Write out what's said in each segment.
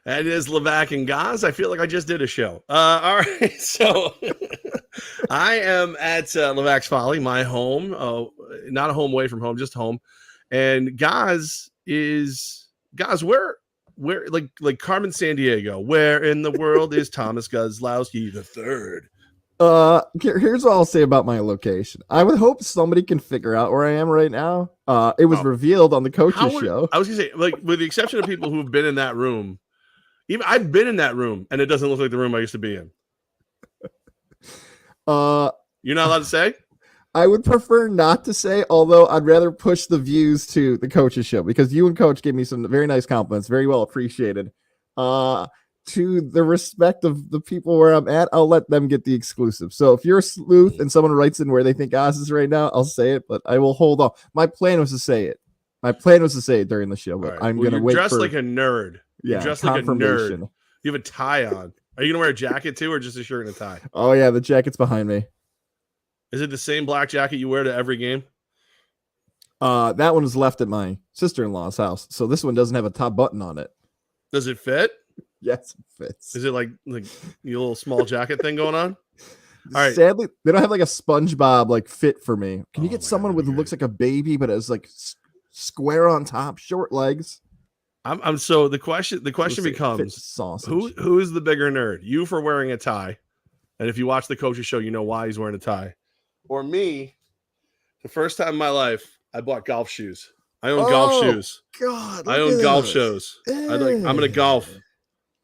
That is Levack and Goz. I feel like I just did a show. All right, so I am at Levack's Folly, my home. Not a home away from home, just home. And Goz, where like Carmen Sandiego? Where in the world is Thomas Gozlowski the third? Here's what I'll say about my location. I would hope somebody can figure out where I am right now. It was revealed on the coaches show. I was gonna say, like, with the exception of people who've been in that room. Even I've been in that room, and it doesn't look like the room I used to be in. You're not allowed to say? I would prefer not to say, although I'd rather push the views to the coach's show because you and Coach gave me some very nice compliments, very well appreciated. To the respect of the people where I'm at, I'll let them get the exclusive. So if you're a sleuth and someone writes in where they think Oz is right now, I'll say it, but I will hold off. My plan was to say it. During the show, but right. I'm going to wait. Dressed like a nerd. Yeah, dressed like a nerd. You have a tie on. Are you gonna wear a jacket too, or just a shirt and a tie? Oh yeah, the jacket's behind me. Is it the same black jacket you wear to every game? That one was left at my sister-in-law's house, so this one doesn't have a top button on it. Does it fit? Yes, it fits. Is it like your little small jacket thing going on? All right. Sadly, they don't have like a SpongeBob like fit for me. Can you get someone with who looks like a baby but has like square on top, short legs? So the question becomes who is the bigger nerd? You for wearing a tie, and if you watch the coach's show, you know why he's wearing a tie, or me? The first time in my life, I bought golf shoes. I own golf shoes. God, I own golf shoes. I'm gonna golf.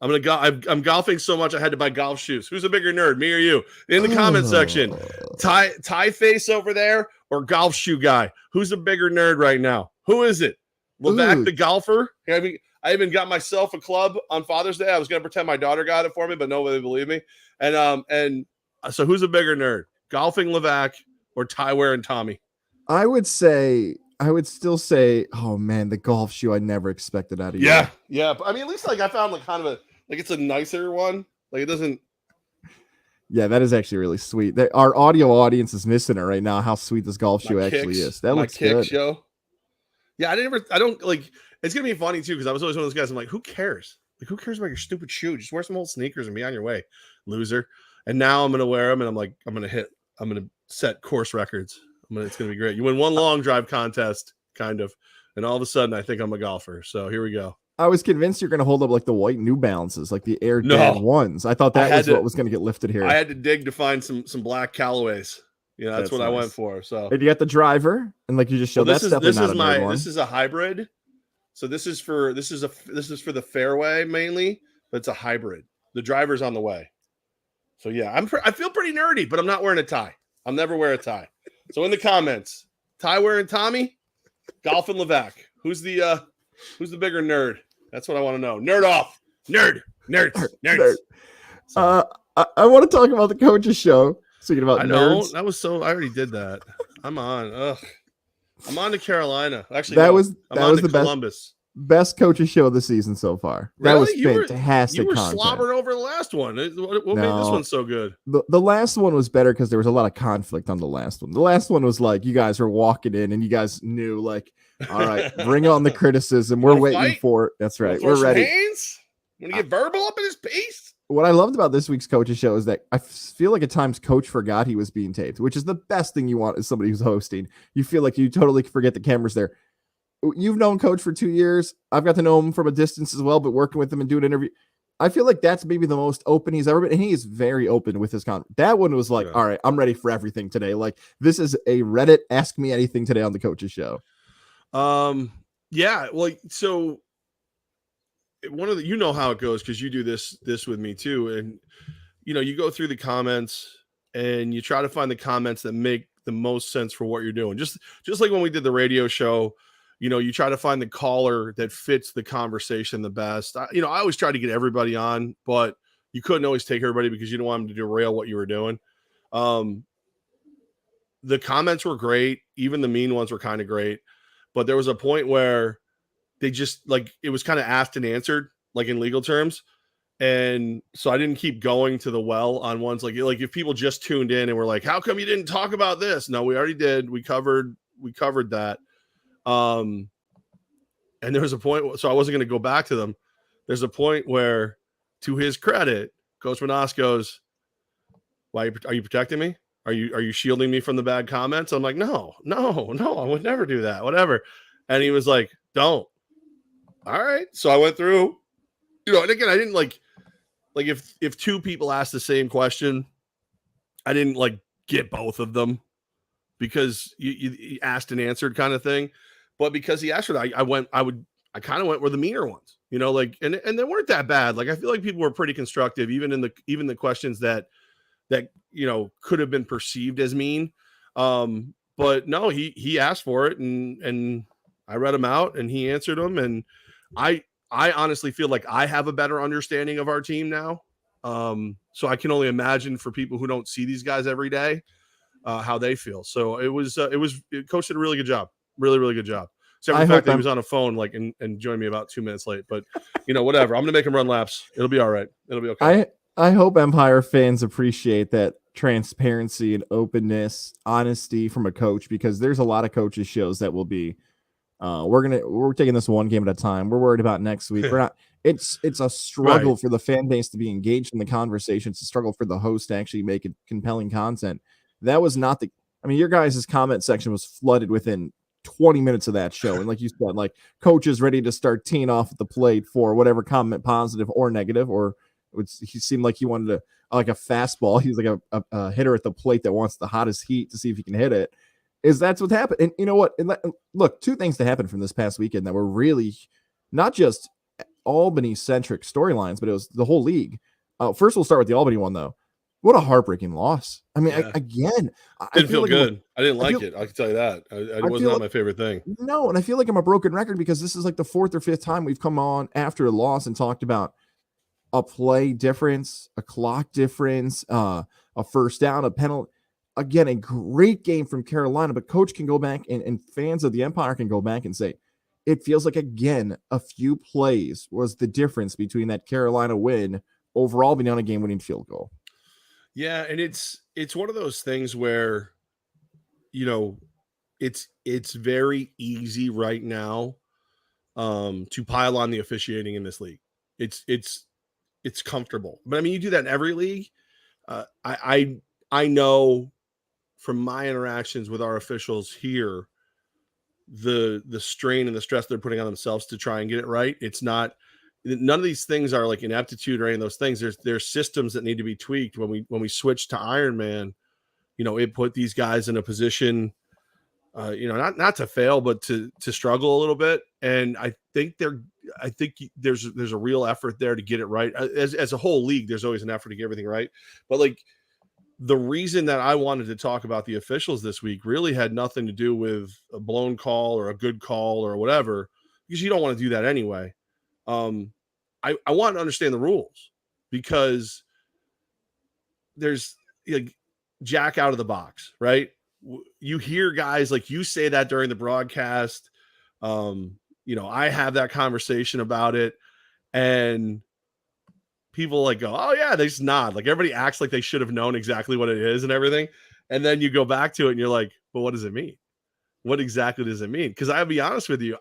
I'm golfing so much I had to buy golf shoes. Who's a bigger nerd, me or you? In the comment section, tie face over there or golf shoe guy? Who's a bigger nerd right now? Who is it? Levack the golfer. I even got myself a club on Father's Day. I was going to pretend my daughter got it for me, but nobody believed me. And so who's a bigger nerd? Golfing Levack or tie wearing Tommy? I would still say, oh man, the golf shoe I never expected out of you. Yeah. I mean, at least like I found like kind of it's a nicer one. Like it doesn't. Yeah, that is actually really sweet. Our audio audience is missing it right now. How sweet this golf shoe actually is. That looks good. Show. Yeah, I don't like. It's gonna be funny too because I was always one of those guys. I'm like, who cares? Like, who cares about your stupid shoe? Just wear some old sneakers and be on your way, loser. And now I'm gonna wear them, and I'm like, I'm gonna set course records. It's gonna be great. You win one long drive contest, kind of, and all of a sudden, I think I'm a golfer. So here we go. I was convinced you're gonna hold up like the white New Balances, like the Air Dad ones. I thought that was what was gonna get lifted here. I had to dig to find some black Callaways. Yeah, that's what nice. I went for. So and you got the driver, and like you just showed, this is a hybrid. So this is for the fairway mainly, but it's a hybrid. The driver's on the way. So yeah, I feel pretty nerdy, but I'm not wearing a tie. I'll never wear a tie. So in the comments, tie wearing Tommy, golf and Levack. Who's the bigger nerd? That's what I want to know. Nerd off. Nerds. So. I want to talk about the coach's show. Speaking about nerds. I already did that. I'm on. I'm on to Carolina. Actually, that was the Columbus. Best coach's show of the season so far. That was fantastic. You were slobbering over the last one. What made this one so good? The last one was better because there was a lot of conflict on the last one. The last one was like you guys were walking in and you guys knew like, all right, bring on the criticism. We're waiting for it. That's right. We're ready. Hands? Want to get verbal up in his piece? What I loved about this week's coach's show is that I feel like at times Coach forgot he was being taped, which is the best thing you want as somebody who's hosting. You feel like you totally forget the camera's there. You've known Coach for 2 years. I've got to know him from a distance as well, but working with him and doing an interview, I feel like that's maybe the most open he's ever been. And he is very open with his content. That one was like, all right, I'm ready for everything today. Like this is a Reddit Ask Me Anything today on the coach's show. Yeah. Well, so you know how it goes because you do this with me too. And, you go through the comments and you try to find the comments that make the most sense for what you're doing. Just like when we did the radio show, you try to find the caller that fits the conversation the best. I always try to get everybody on, but you couldn't always take everybody because you don't want them to derail what you were doing. The comments were great. Even the mean ones were kind of great, but there was a point where they just like, it was kind of asked and answered like in legal terms. And so I didn't keep going to the well on ones like if people just tuned in and were like, how come you didn't talk about this? No, we already did. We covered that. And there was a point, so I wasn't going to go back to them. there's a point where, to his credit, Coach Manas goes, "Why are you protecting me? Are you shielding me from the bad comments?" I'm like, no, I would never do that, whatever. And he was like, "Don't." All right. So I went through, and again, I didn't like if two people asked the same question, I didn't like get both of them because you asked and answered kind of thing. But because he asked it, I kind of went where the meaner ones, and they weren't that bad. Like, I feel like people were pretty constructive, even the questions that could have been perceived as mean. But no, he asked for it, and I read them out, and he answered them, and I honestly feel like I have a better understanding of our team now. So I can only imagine for people who don't see these guys every day, how they feel. So Coach did a really good job, really, really good job. Except for the fact that he was on a phone, and joined me about 2 minutes late, but whatever. I'm going to make him run laps. It'll be all right. It'll be okay. I hope Empire fans appreciate that transparency and openness, honesty from a coach, because there's a lot of coaches shows that will be, we're taking this one game at a time. We're worried about next week. We're not, it's a struggle Right. for the fan base to be engaged in the conversation. It's a struggle for the host to actually make it compelling content. That was not your guys' comment section was flooded within 20 minutes of that show. And like you said, like, coaches ready to start teeing off at the plate for whatever comment, positive or negative, or he seemed like he wanted to, like a fastball. He's like a hitter at the plate that wants the hottest heat to see if he can hit it. That's what happened. And you know what? And look, two things to happen from this past weekend that were really not just Albany-centric storylines, but it was the whole league. First, we'll start with the Albany one, though. What a heartbreaking loss. I mean, Yeah. I Didn't feel good. I didn't like it. I can tell you that. It was not my favorite thing. No, and I feel like I'm a broken record because this is like the fourth or fifth time we've come on after a loss and talked about a play difference, a clock difference, a first down, a penalty. Again, a great game from Carolina, but coach can go back and fans of the Empire can go back and say, it feels like, again, a few plays was the difference between that Carolina win overall being on a game-winning field goal. Yeah, and it's one of those things where, it's very easy right now to pile on the officiating in this league. It's comfortable. But I mean, you do that in every league. I know from my interactions with our officials here, the strain and the stress they're putting on themselves to try and get it right. It's not, none of these things are like ineptitude or any of those things. There's systems that need to be tweaked. When we switched to Iron Man, it put these guys in a position, not to fail, but to struggle a little bit. And I think there's a real effort there to get it right. As a whole league, there's always an effort to get everything right. But like, the reason that I wanted to talk about the officials this week really had nothing to do with a blown call or a good call or whatever, because you don't want to do that anyway. I want to understand the rules, because there's Jack out of the box, right? You hear guys like you say that during the broadcast. I have that conversation about it, and people go, oh yeah, they just nod. Like, everybody acts like they should have known exactly what it is and everything. And then you go back to it and you're like, well, what does it mean? What exactly does it mean? Because I'll be honest with you,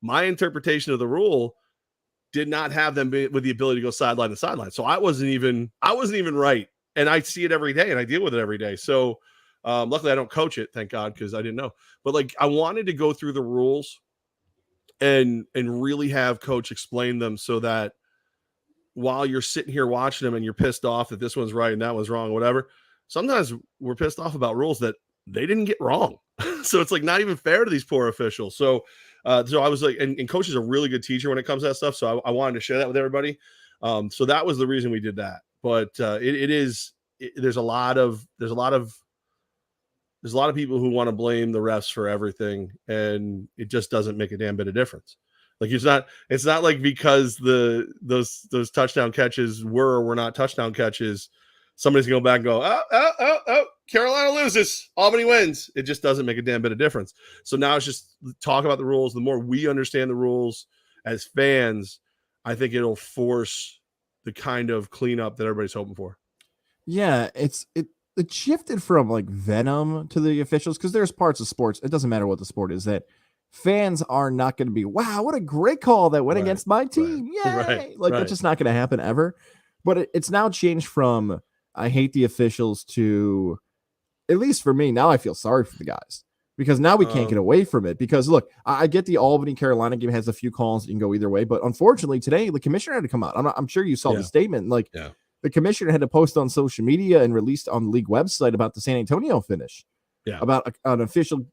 my interpretation of the rule did not have them with the ability to go sideline to sideline. So I wasn't even right. And I see it every day and I deal with it every day. So luckily I don't coach it, thank God, because I didn't know. But I wanted to go through the rules and really have coach explain them, so that while you're sitting here watching them and you're pissed off that this one's right and that one's wrong, whatever, sometimes we're pissed off about rules that they didn't get wrong. So it's not even fair to these poor officials. So I was and coach is a really good teacher when it comes to that stuff. So I wanted to share that with everybody. So that was the reason we did that. But there's a lot of people who want to blame the refs for everything, and it just doesn't make a damn bit of difference. It's not like because those touchdown catches were or were not touchdown catches, somebody's going to go back and go, oh, Carolina loses, Albany wins. It just doesn't make a damn bit of difference. So now it's just talk about the rules. The more we understand the rules as fans, I think it'll force the kind of cleanup that everybody's hoping for. Yeah, it shifted from venom to the officials, because there's parts of sports, it doesn't matter what the sport is, that fans are not going to be, wow, what a great call that went against my team. Yay. That's just not going to happen ever. But it's now changed from I hate the officials to, at least for me, now I feel sorry for the guys because now we can't get away from it. Because look, I get the Albany Carolina game has a few calls that can go either way, but unfortunately today the commissioner had to come out. I'm sure you saw the statement. The commissioner had to post on social media and released on the league website about the San Antonio finish. About an official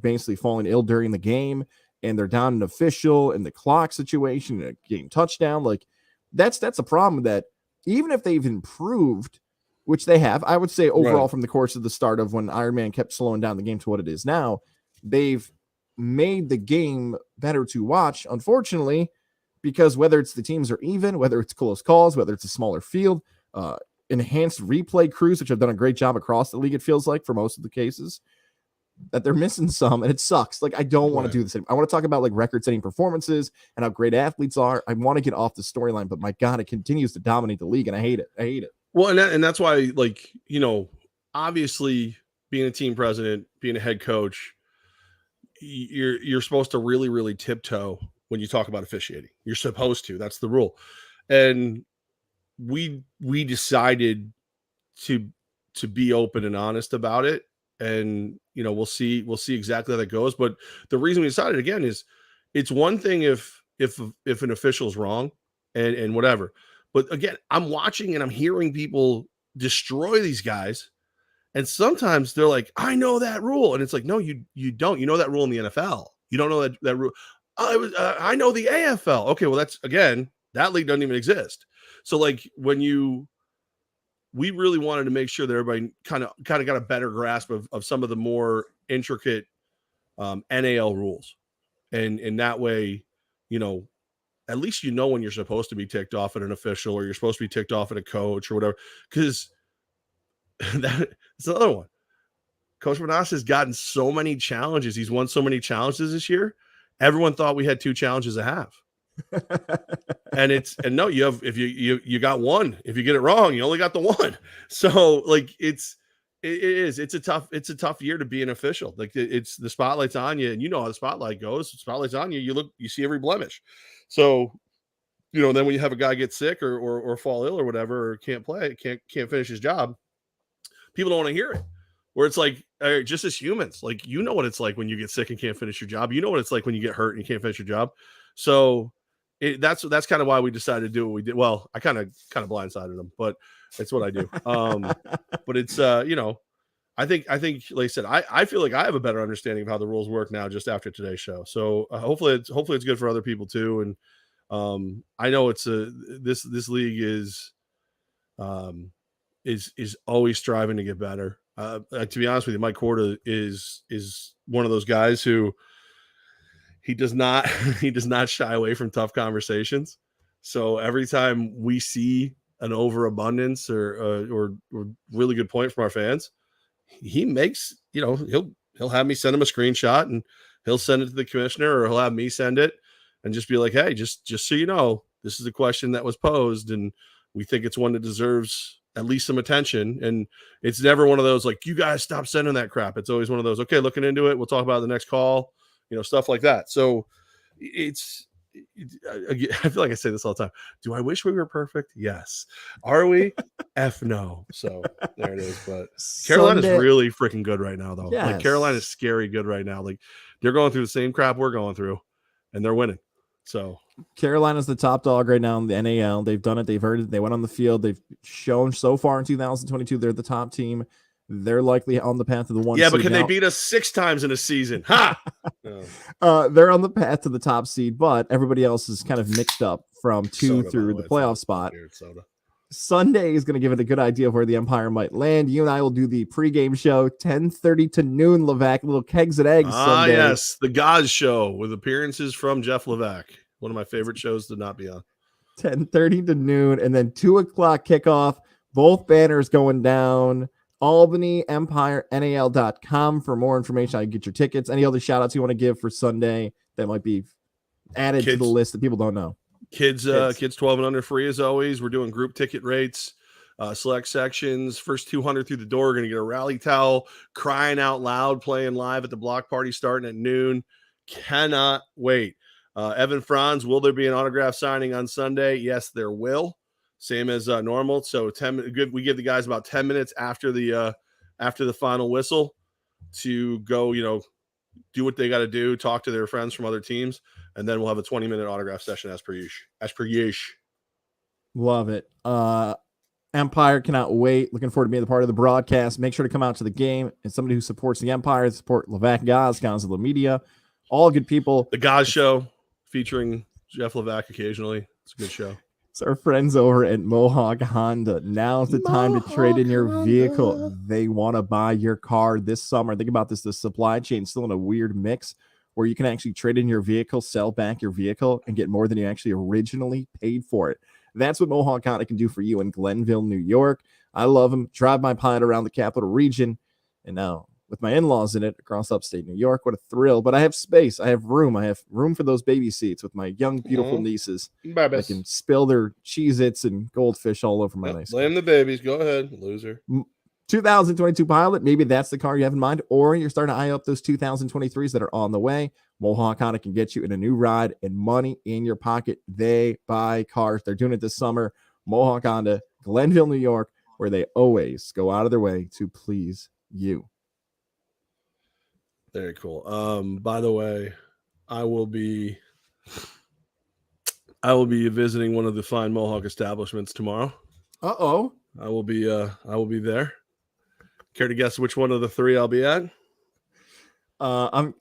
basically falling ill during the game, and they're down an official in the clock situation, a game touchdown. That's a problem that even if they've improved, which they have, I would say overall from the course of the start of when Iron Man kept slowing down the game to what it is now, they've made the game better to watch, unfortunately, because whether it's the teams are even, whether it's close calls, whether it's a smaller field, enhanced replay crews, which have done a great job across the league, it feels like for most of the cases, that they're missing some, and it sucks. I don't want to do the same. I want to talk about record-setting performances and how great athletes are. I want to get off the storyline, but my God, it continues to dominate the league, and I hate it. Well, and that's why, obviously being a team president, being a head coach, you're supposed to really, really tiptoe when you talk about officiating. You're supposed to. That's the rule. And we decided to be open and honest about it. And, we'll see exactly how that goes. But the reason we decided again is it's one thing if an official's wrong and whatever. But again, I'm watching and I'm hearing people destroy these guys. And sometimes they're like, I know that rule. And it's like, no, you don't. You know that rule in the NFL. You don't know that rule. I know the AFL. Okay, well, that's, again, that league doesn't even exist. So we really wanted to make sure that everybody kind of got a better grasp of some of the more intricate NAL rules. And that way, at least when you're supposed to be ticked off at an official or you're supposed to be ticked off at a coach or whatever. Because that's another one. Coach Manas has gotten so many challenges. He's won so many challenges this year. Everyone thought we had 2 challenges a half. and no, you have, if you got one, if you get it wrong, you only got the one. So it's a tough year to be an official. It's the spotlight's on you, and how the spotlight goes. The spotlight's on you. You see every blemish. So, then when you have a guy get sick or fall ill or whatever, or can't play, can't finish his job, people don't want to hear it. Where it's just as humans, what it's like when you get sick and can't finish your job. What it's like when you get hurt and you can't finish your job. So that's kind of why we decided to do what we did. Well, I kind of blindsided them, but it's what I do. But it's I think like I said, I feel like I have a better understanding of how the rules work now just after today's show. So hopefully it's good for other people too. And I know it's this league is always striving to get better. To be honest with you, Mike Korda is one of those guys who he does not shy away from tough conversations. So every time we see an overabundance or really good point from our fans, he makes, he'll have me send him a screenshot and he'll send it to the commissioner, or he'll have me send it and just be like, hey, just so you know, this is a question that was posed and we think it's one that deserves at least some attention. And it's never one of those you guys stop sending that crap. It's always one of those, okay, looking into it, we'll talk about it the next call, stuff like that. So I feel like I say this all the time. Do I wish we were perfect? Yes. Are we? F no. So there it is. But Carolina's really freaking good right now, though. Yes. Carolina's scary good right now. They're going through the same crap we're going through, and they're winning. So Carolina's the top dog right now in the NAL. They've done it. They've heard it. They went on the field. They've shown so far in 2022 they're the top team. They're likely on the path to the 1 Yeah, seed. but can they beat us 6 times in a season? Ha! They're on the path to the top seed, but everybody else is kind of mixed up from 2 through the playoff spot. Sunday is going to give it a good idea of where the Empire might land. You and I will do the pregame show, 10:30 to noon, Levack. Little kegs and eggs Sunday. Yes, the Goz show with appearances from Jeff Levack. One of my favorite shows to not be on. 10:30 to noon, and then 2 o'clock kickoff. Both banners going down. Albany Empire NAL.com for more information. I can get your tickets. Any other shout outs you want to give for Sunday that might be added to the list that people don't know? Kids 12 and under free as always. We're doing group ticket rates, select sections. First 200 through the door are going to get a rally towel. Crying Out Loud playing live at the block party starting at noon. cannot wait. Evan Franz, will there be an autograph signing on Sunday? Yes, there will. Same as normal. So we give the guys about 10 minutes after the final whistle to go, do what they got to do, talk to their friends from other teams, and then we'll have a 20-minute autograph session as per usual. Love it. Empire, cannot wait. Looking forward to being a part of the broadcast. Make sure to come out to the game. And somebody who supports the Empire, support Levack and Goz, Gonzalo Media, all good people. The Goz Show featuring Jeff Levack occasionally. It's a good show. It's our friends over at Mohawk Honda. Now's the time to trade in your vehicle. They want to buy your car this summer. Think about this. The supply chain is still in a weird mix where you can actually trade in your vehicle, sell back your vehicle, and get more than you actually originally paid for it. That's what Mohawk Honda can do for you in Glenville, New York. I love them. Drive my Pilot around the capital region. And now with my in-laws in it across upstate New York, what a thrill. But I have space. I have room. I have room for those baby seats with my young, beautiful nieces. I can spill their Cheez-Its and goldfish all over my nice blame the babies. Go ahead, loser. 2022 Pilot, maybe that's the car you have in mind, or you're starting to eye up those 2023s that are on the way. Mohawk Honda can get you in a new ride and money in your pocket. They buy cars. They're doing it this summer. Mohawk Honda, Glenville, New York, where they always go out of their way to please you. Very cool. By the way, I will be visiting one of the fine Mohawk establishments tomorrow. Uh-oh. I will be there. Care to guess which one of the three I'll be at? I'm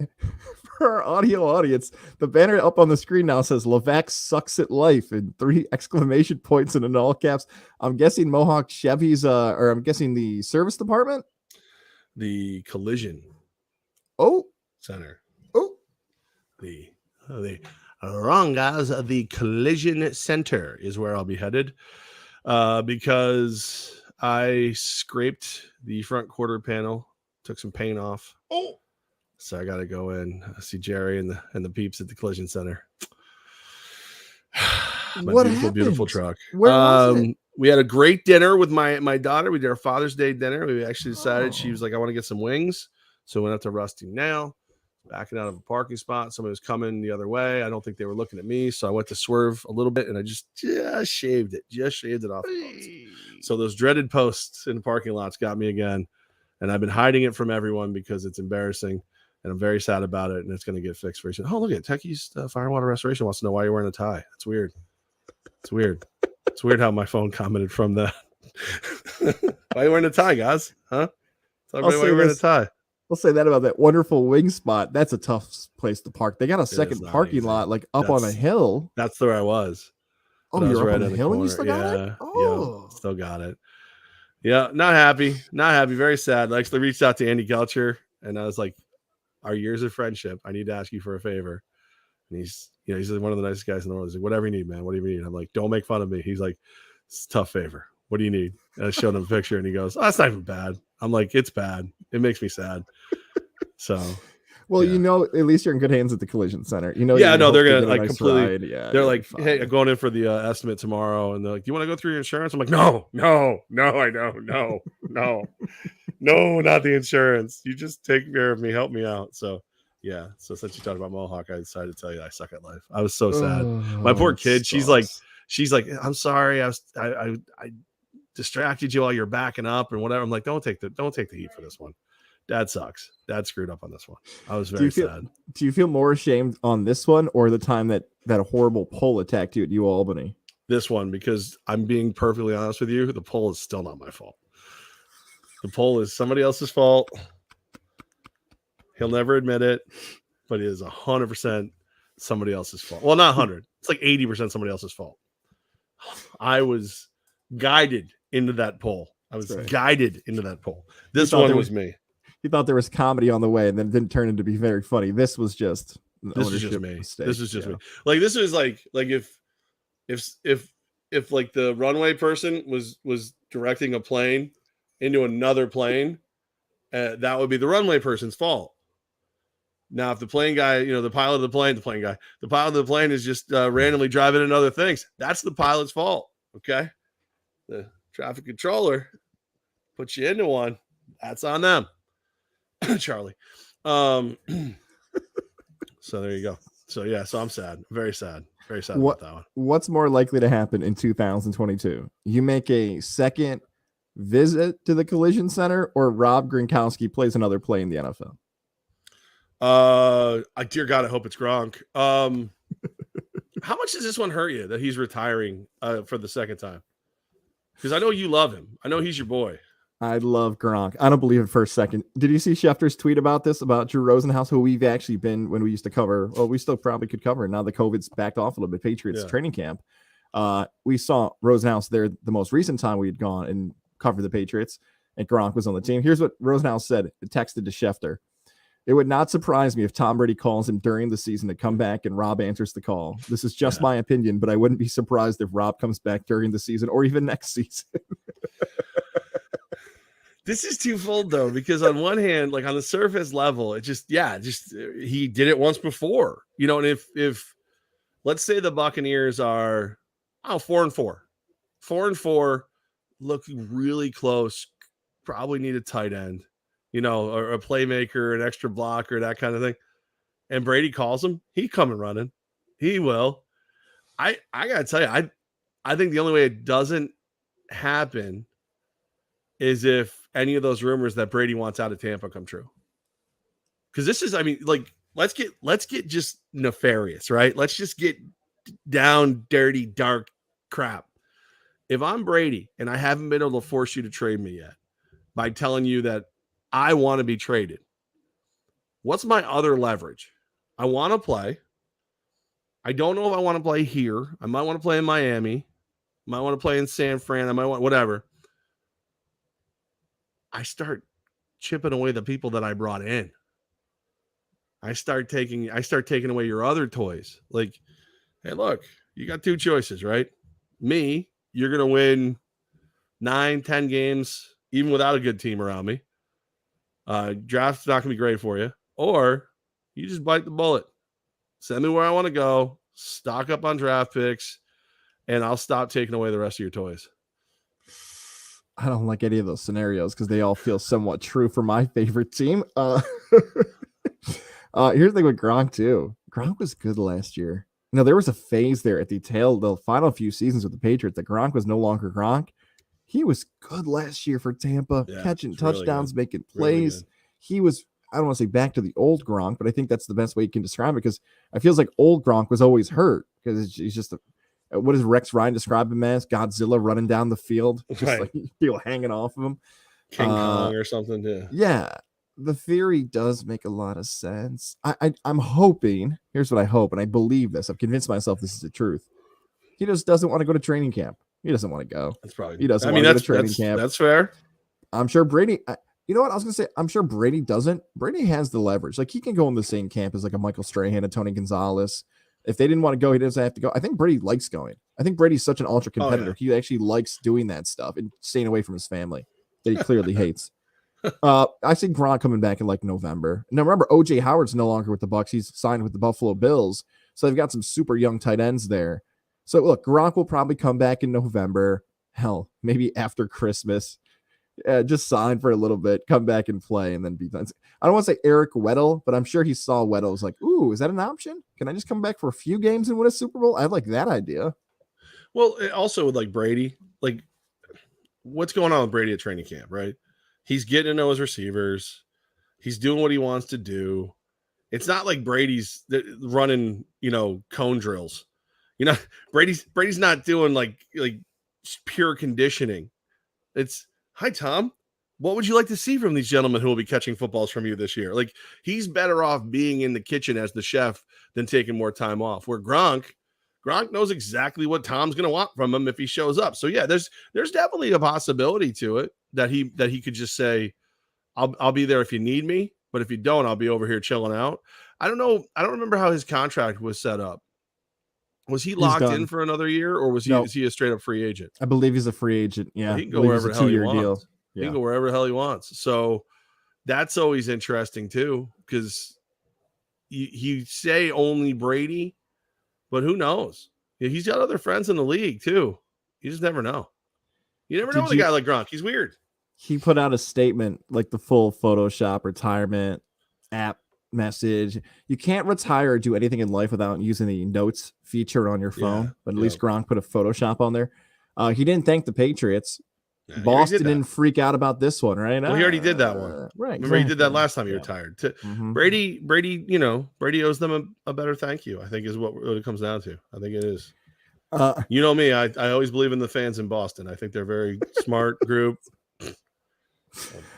for our audio audience, the banner up on the screen now says Levack sucks at life and 3 exclamation points and in all caps. I'm guessing Mohawk Chevy's or I'm guessing the service department. The collision center. The wrong guys. The collision center is where I'll be headed because I scraped the front quarter panel, took some paint off. So I got to go in see Jerry and the peeps at the collision center. What happened? Beautiful truck. Where was it? We had a great dinner with my daughter. We did our Father's Day dinner. We actually decided she was like, I want to get some wings. So we went up to Rusty Nail, backing out of a parking spot. Somebody was coming the other way. I don't think they were looking at me. So I went to swerve a little bit and I just shaved it off the posts. So those dreaded posts in the parking lots got me again. And I've been hiding it from everyone because it's embarrassing. And I'm very sad about it. And it's going to get fixed very soon. Oh, look at Techie's Fire and Water Restoration wants to know why you're wearing a tie. That's weird. It's weird. It's weird how my phone commented from that. Why are you wearing a tie, guys? Huh? Tell everybody why you're wearing a tie. I'll say that about that wonderful wing spot. That's a tough place to park. They got a second parking lot like up on a hill. That's where I was. Oh, you're up on the hill and you still got it? Oh. Yeah, still got it. Yeah, not happy. Very sad. I actually reached out to Andy Gelcher and I was like, our years of friendship, I need to ask you for a favor. And he's one of the nicest guys in the world. He's like, whatever you need, man. What do you need? I'm like, don't make fun of me. He's like, it's a tough favor. What do you need? And I showed him a picture and he goes, oh, that's not even bad. I'm like, it's bad. It makes me sad. So, well, at least you're in good hands at the collision center. They're going to like completely, ride. Yeah, they're like, hey, I'm going in for the estimate tomorrow. And they're like, do you want to go through your insurance? I'm like, no, I don't. No, not the insurance. You just take care of me, help me out. So, yeah. So since you talked about Mohawk, I decided to tell you I suck at life. I was so sad. My poor kid. She's like, I'm sorry. I distracted you while you're backing up and whatever. I'm like, don't take the heat for this one. Dad sucks. Dad screwed up on this one. I was very sad. Do you feel more ashamed on this one or the time that horrible pole attacked you at U Albany? This one, because I'm being perfectly honest with you, the pole is still not my fault. The pole is somebody else's fault. He'll never admit it, but it is 100% somebody else's fault. Well, not 100. It's like 80% somebody else's fault. I was guided into that pole. Guided into that pole. This one was me. You thought there was comedy on the way, and then it didn't turn into be very funny. This was just me. This is just me. Like this is like if like the runway person was directing a plane into another plane, that would be the runway person's fault. Now, if the plane guy, the pilot of the plane, the pilot of the plane is just randomly driving into other things, that's the pilot's fault. Okay, the traffic controller puts you into one, that's on them. Charlie. So there you go. So yeah, so I'm sad. Very sad. Very sad What about that one. What's more likely to happen in 2022? You make a second visit to the collision center, or Rob Gronkowski plays another play in the NFL? Dear God, I hope it's Gronk. How much does this one hurt you that he's retiring for the second time? Because I know you love him. I know he's your boy. I love Gronk. I don't believe it for a second. Did you see Schefter's tweet about this, about Drew Rosenhaus, who we've actually been when we used to cover? Well, we still probably could cover. Now the COVID's backed off a little bit. Patriots training camp. We saw Rosenhaus there the most recent time we had gone and covered the Patriots, and Gronk was on the team. Here's what Rosenhaus said. It texted to Schefter. It would not surprise me if Tom Brady calls him during the season to come back and Rob answers the call. This is just my opinion, but I wouldn't be surprised if Rob comes back during the season or even next season. This is twofold though, because on one hand, like on the surface level, it just he did it once before, and if let's say the Buccaneers are 4-4, looking really close, probably need a tight end, or a playmaker, an extra blocker, that kind of thing. And Brady calls him, he coming running. He will. I gotta tell you, I think the only way it doesn't happen is if any of those rumors that Brady wants out of Tampa come true. Because this is, let's get just nefarious, right? Let's just get down, dirty, dark crap. If I'm Brady and I haven't been able to force you to trade me yet by telling you that I want to be traded, what's my other leverage? I want to play. I don't know if I want to play here. I might want to play in Miami. I might want to play in San Fran. I might want whatever. I start chipping away the people that I brought in. I start taking away your other toys. Like, hey, look, you got two choices, right? Me, you're going to win 9-10 games, even without a good team around me. Draft's not going to be great for you. Or you just bite the bullet. Send me where I want to go, stock up on draft picks, and I'll stop taking away the rest of your toys. I don't like any of those scenarios because they all feel somewhat true for my favorite team. Here's the thing with Gronk too. Gronk was good last year. There was a phase there at the final few seasons with the Patriots that Gronk was no longer Gronk. He was good last year for Tampa, catching touchdowns, really making plays. Really he was, I don't want to say back to the old Gronk, but I think that's the best way you can describe it because it feels like old Gronk was always hurt because he's just what does Rex Ryan describe him as? Godzilla running down the field, just like people hanging off of him. King Kong or something. Yeah. The theory does make a lot of sense. I'm hoping, here's what I hope, and I believe this. I've convinced myself this is the truth. He just doesn't want to go to training camp. He doesn't want to go. That's probably, he doesn't want to go to training camp. That's fair. I'm sure Brady, you know what I was going to say? I'm sure Brady doesn't. Brady has the leverage. Like he can go in the same camp as like a Michael Strahan, a Tony Gonzalez. If they didn't want to go, he doesn't have to go. I think Brady likes going. I think Brady's such an ultra competitor. He actually likes doing that stuff and staying away from his family that he clearly hates. I see Gronk coming back in like November. Now remember, OJ Howard's no longer with the Bucs. He's signed with the Buffalo Bills. So they've got some super young tight ends there. So look, Gronk will probably come back in November. Hell, maybe after Christmas. Just sign for a little bit, come back and play, and then be done. I don't want to say Eric Weddle, but I'm sure he saw Weddle was like, ooh, is that an option? Can I just come back for a few games and win a Super Bowl? I like that idea. Well, also with like Brady, like what's going on with Brady at training camp, right? He's getting to know his receivers. He's doing what he wants to do. It's not like Brady's running, cone drills. Brady's not doing like pure conditioning. It's, hi, Tom. What would you like to see from these gentlemen who will be catching footballs from you this year? Like he's better off being in the kitchen as the chef than taking more time off. Where Gronk knows exactly what Tom's going to want from him if he shows up. So yeah, there's definitely a possibility to it that he could just say, I'll be there if you need me, but if you don't, I'll be over here chilling out. I don't know. I don't remember how his contract was set up. Was he locked in for another year, or is he a straight up free agent? I believe he's a free agent. Yeah, he can go wherever the hell he wants. He can go wherever the hell he wants. So that's always interesting too, because you say only Brady, but who knows? He's got other friends in the league too. You just never know. You never know with a guy like Gronk. He's weird. He put out a statement like the full Photoshop retirement app message. You can't retire or do anything in life without using the notes feature on your phone. Yeah, but at least Gronk put a Photoshop on there. He didn't thank the Patriots. Yeah, Boston didn't freak out about this one, right? Well, he already did that one. Right. Remember, he did that last time he retired. Mm-hmm. Brady, Brady owes them a better thank you, I think, is what it comes down to. I think it is. You know me, I always believe in the fans in Boston. I think they're a very smart group.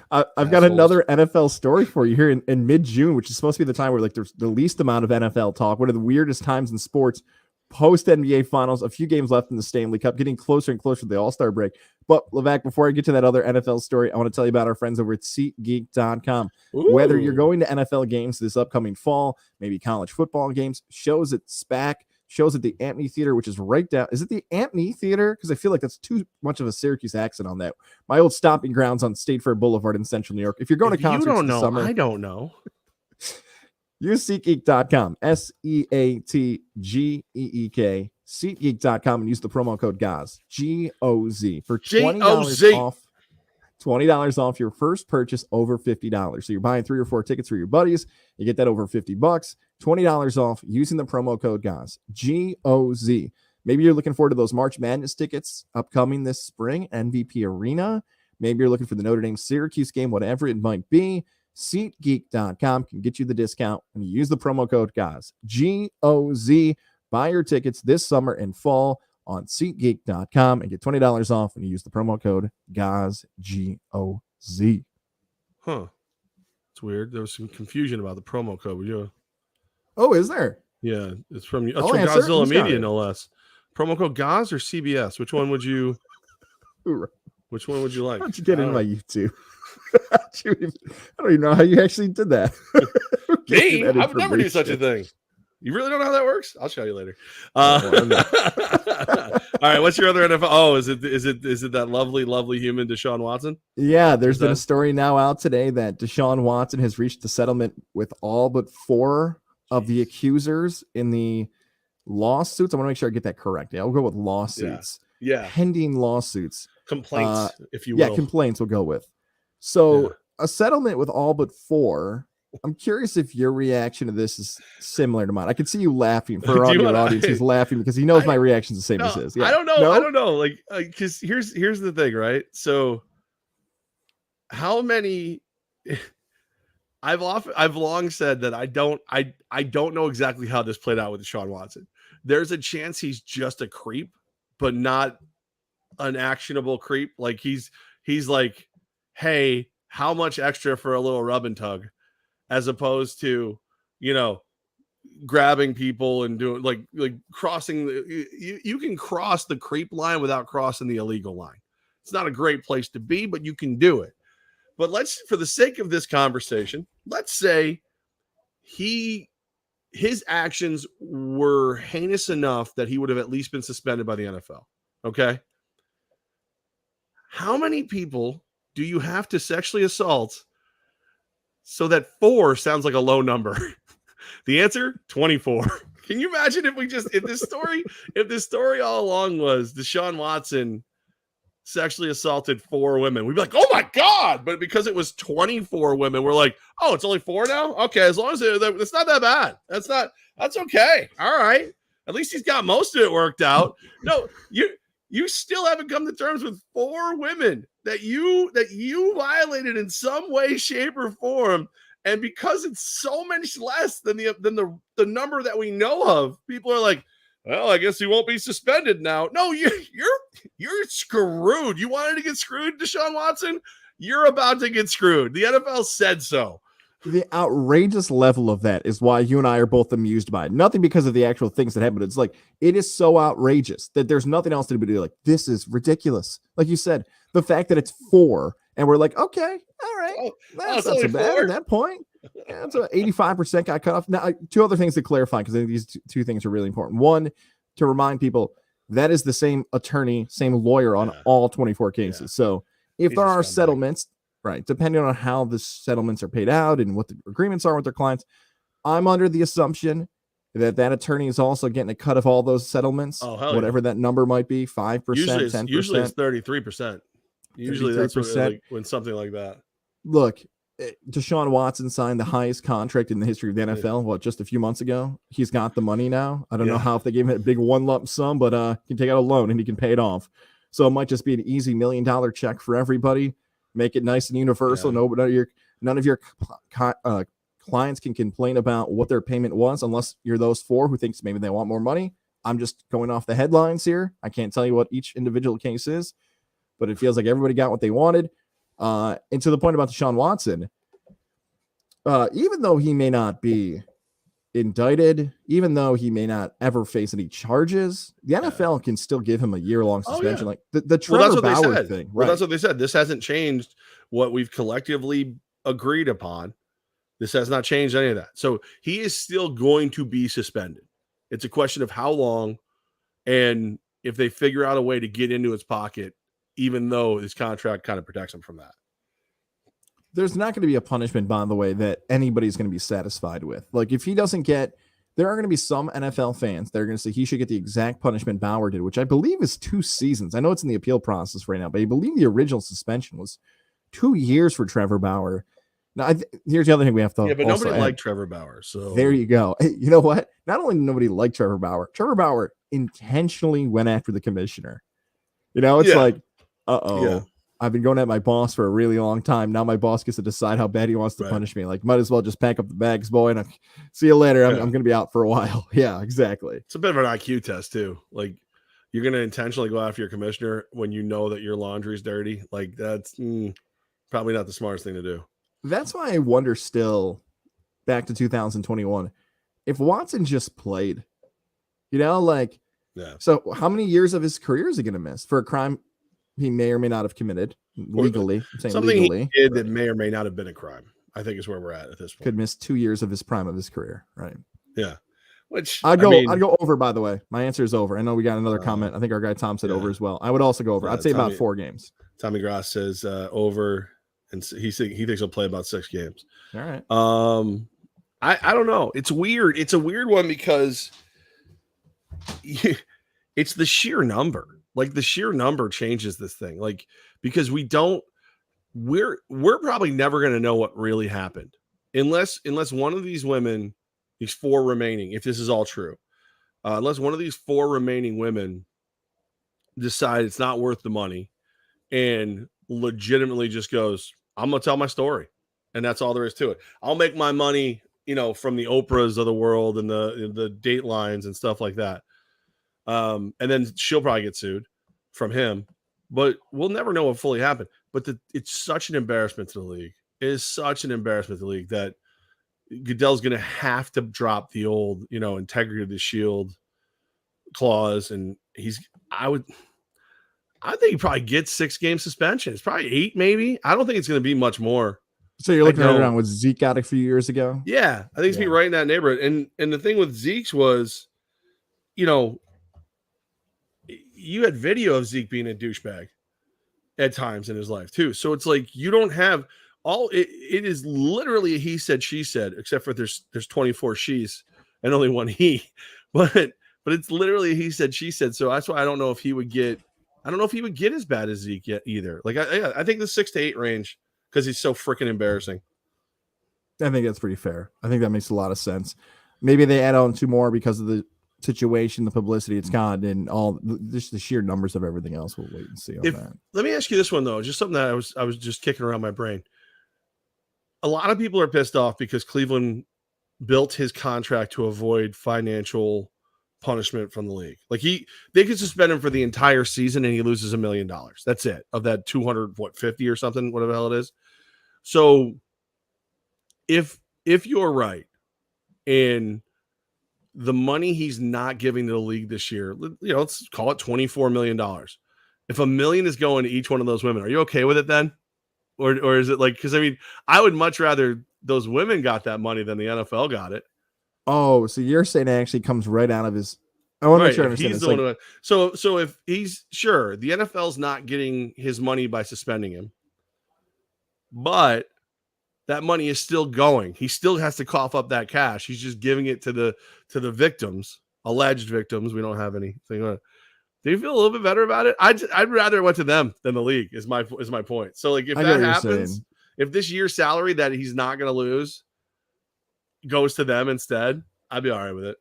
I've got another NFL story for you here in mid-June, which is supposed to be the time where like there's the least amount of NFL talk. One of the weirdest times in sports, post NBA Finals, a few games left in the Stanley Cup, getting closer and closer to the All-Star break. But Levack, before I get to that other NFL story, I want to tell you about our friends over at SeatGeek.com. Whether you're going to NFL games this upcoming fall, maybe college football games, shows at SPAC, shows at the Ampney Theater, which is right down. Is it the Ampney Theater? Because I feel like that's too much of a Syracuse accent on that. My old stomping grounds on State Fair Boulevard in Central New York. If you're going to concerts this summer, I don't know. Use SeatGeek.com, SeatGeek, SeatGeek.com, and use the promo code GOZ, G-O-Z, for $20 off. $20 off your first purchase over $50. So you're buying 3 or 4 tickets for your buddies, you get that over $50. $20 off using the promo code GOZ, G-O-Z. Maybe you're looking forward to those March Madness tickets upcoming this spring, MVP Arena. Maybe you're looking for the Notre Dame Syracuse game, whatever it might be. SeatGeek.com can get you the discount when you use the promo code GOZ, G-O-Z. Buy your tickets this summer and fall on SeatGeek.com and get $20 off when you use the promo code GOZ, G-O-Z. Huh. It's weird. There was some confusion about the promo code. Oh, is there? Yeah, it's from Godzilla Media, no less. Promo code GOZ or CBS? Which one would you like? Why don't you get into my YouTube? I don't even know how you actually did that. Me? I would never do such a thing. You really don't know how that works? I'll show you later. All right, what's your other NFL? Oh, is it that lovely human Deshaun Watson? Yeah, there's been a story now out today that Deshaun Watson has reached a settlement with all but 4 of the accusers in the lawsuits. I want to make sure I get that correct. Yeah, I'll go with lawsuits. Yeah. Pending lawsuits. Complaints, if you will. Yeah, complaints we'll go with. So a settlement with all but 4. I'm curious if your reaction to this is similar to mine. I can see you laughing. For our audience, he's laughing because he knows my reaction is the same as his. Yeah. I don't know. No? I don't know. Like, because here's the thing, right? So, how many? I've long said that I don't know exactly how this played out with Deshaun Watson. There's a chance he's just a creep, but not an actionable creep. Like he's like, hey, how much extra for a little rub and tug, as opposed to, grabbing people and doing like crossing you can cross the creep line without crossing the illegal line. It's not a great place to be, but you can do it. But for the sake of this conversation, let's say his actions were heinous enough that he would have at least been suspended by the NFL. Okay. How many people do you have to sexually assault so that 4 sounds like a low number? The answer, 24. Can you imagine if this story all along was Deshaun Watson sexually assaulted 4 women? We'd be like, oh my God. But because it was 24 women, we're like, oh, it's only 4 now? Okay, as long as it's not that bad. That's okay. All right. At least he's got most of it worked out. No, you still haven't come to terms with 4 women that you violated in some way, shape, or form. And because it's so much less than the number that we know of, people are like, well, I guess he won't be suspended now. No, you're screwed. You wanted to get screwed, Deshaun Watson? You're about to get screwed. The NFL said so. The outrageous level of that is why you and I are both amused by it. Nothing because of the actual things that happened. It's like, it is so outrageous that there's nothing else to do. Like, this is ridiculous. Like you said, the fact that it's 4 and we're like, okay, all right. That's not so bad at that point. Yeah, that's 85% got cut off. Now, 2 other things to clarify, because I think these 2 things are really important. One, to remind people, that is the same attorney, same lawyer on all 24 cases. Yeah. So if there are settlements, right, depending on how the settlements are paid out and what the agreements are with their clients, I'm under the assumption that attorney is also getting a cut of all those settlements, whatever that number might be, 5%, 10%. Usually it's 33%. Usually 33%. That's when something like that. Look, Deshaun Watson signed the highest contract in the history of the NFL, just a few months ago. He's got the money now. I don't know how if they gave him a big one lump sum, but he can take out a loan and he can pay it off. So it might just be an easy $1 million check for everybody. Make it nice and universal. Yeah. None of your clients can complain about what their payment was, unless you're those 4 who thinks maybe they want more money. I'm just going off the headlines here. I can't tell you what each individual case is, but it feels like everybody got what they wanted. And to the point about Deshaun Watson, even though he may not be indicted, even though he may not ever face any charges, the NFL can still give him a year-long suspension. Like the Trevor Bauer thing. Well, that's what they said. This hasn't changed what we've collectively agreed upon. This has not changed any of that. So he is still going to be suspended. It's a question of how long, and if they figure out a way to get into his pocket, even though his contract kind of protects him from that. There's not going to be a punishment, by the way, that anybody's going to be satisfied with. Like, if he doesn't get, there are going to be some NFL fans that are going to say he should get the exact punishment Bauer did, which I believe is 2 seasons. I know it's in the appeal process right now, but I believe the original suspension was 2 years for Trevor Bauer. Now, here's the other thing we have to. Yeah, but nobody liked Trevor Bauer. So there you go. Hey, you know what? Not only did nobody like Trevor Bauer intentionally went after the commissioner. You know, it's like, I've been going at my boss for a really long time. Now my boss gets to decide how bad he wants to punish me. Like, might as well just pack up the bags, boy, and see you later. I'm going to be out for a while. Yeah, exactly. It's a bit of an IQ test too. Like, you're going to intentionally go after your commissioner when you know that your laundry's dirty. Like, that's probably not the smartest thing to do. That's why I wonder still, back to 2021, if Watson just played, so how many years of his career is he going to miss for a crime he may or may not have committed legally? I'm saying something legally, he did that may or may not have been a crime, I think is where we're at this point. Could miss 2 years of his prime of his career, right? Yeah. Which I'd go over, by the way. My answer is over. I know we got another comment. I think our guy Tom said over as well. I would also go over. I'd say about 4 games. Tommy Gross says over. And he thinks he'll play about 6 games. All right. I don't know. It's weird. It's a weird one because it's the sheer number. Like, the sheer number changes this thing. Like, because we're probably never going to know what really happened unless one of these women, these 4 remaining, if this is all true, unless one of these 4 remaining women decide it's not worth the money and legitimately just goes, I'm going to tell my story. And that's all there is to it. I'll make my money, from the Oprahs of the world and the Datelines and stuff like that. And then she'll probably get sued from him, but we'll never know what fully happened. But it's such an embarrassment to the league. It is such an embarrassment to the league that Goodell's going to have to drop the old, integrity of the shield clause. And I think he probably gets 6-game suspension. It's probably 8, maybe. I don't think it's going to be much more. So you're looking at it on what Zeke got a few years ago? Yeah, I think it's be right in that neighborhood. And the thing with Zeke's was, you had video of Zeke being a douchebag at times in his life too. So it's like you don't have it is literally a he said, she said, except for there's 24 she's and only one he. But it's literally a he said, she said. So that's why I don't know if he would get as bad as Zeke yet either. Like I think the 6 to 8 range because he's so freaking embarrassing. I think that's pretty fair. I think that makes a lot of sense. Maybe they add on 2 more because of the situation, the publicity it's got, and all just the sheer numbers of everything else. We'll wait and see on that. Let me ask you this one though, just something that I was just kicking around my brain. A lot of people are pissed off because Cleveland built his contract to avoid financial punishment from the league. Like they could suspend him for the entire season and he loses $1 million. That's it. Of that 250 or something, whatever the hell it is. So if you're right and the money he's not giving to the league this year, let's call it $24 million. If $1 million is going to each one of those women, are you okay with it then? Or is it like, because I would much rather those women got that money than the NFL got it. Oh, so you're saying it actually comes right out of his. I want to make sure I understand. So if he's sure the NFL's not getting his money by suspending him, but that money is still going. He still has to cough up that cash. He's just giving it to the victims, alleged victims. We don't have anything. Do you feel a little bit better about it? I'd rather it went to them than the league. Is my point. So like if that happens, If this year's salary that he's not going to lose goes to them instead, I'd be all right with it.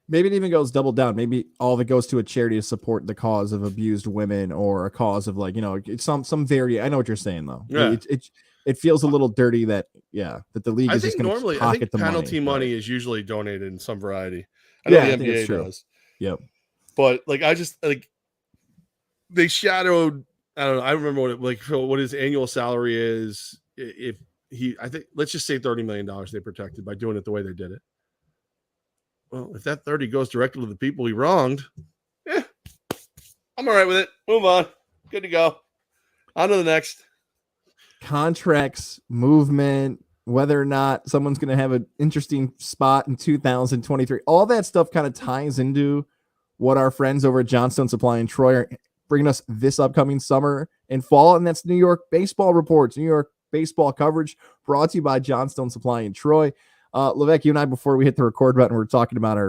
Maybe it even goes double down. Maybe all of it goes to a charity to support the cause of abused women or a cause of like, it's some very, I know what you're saying though. Yeah. It feels a little dirty that the league is just going to pocket the penalty money but... is usually donated in some variety. I know the NBA does. Yep. But like, I just like they shadowed, I don't know. I remember what his annual salary is. If I think, let's just say $30 million they protected by doing it the way they did it. Well, if that 30 goes directly to the people he wronged, I'm all right with it. Move on. Good to go. On to the next. Contracts, movement, whether or not someone's going to have an interesting spot in 2023. All that stuff kind of ties into what our friends over at Johnstone Supply and Troy are bringing us this upcoming summer and fall. And that's New York baseball reports, New York baseball coverage brought to you by Johnstone Supply and Troy. Levack, you and I, before we hit the record button, we're talking about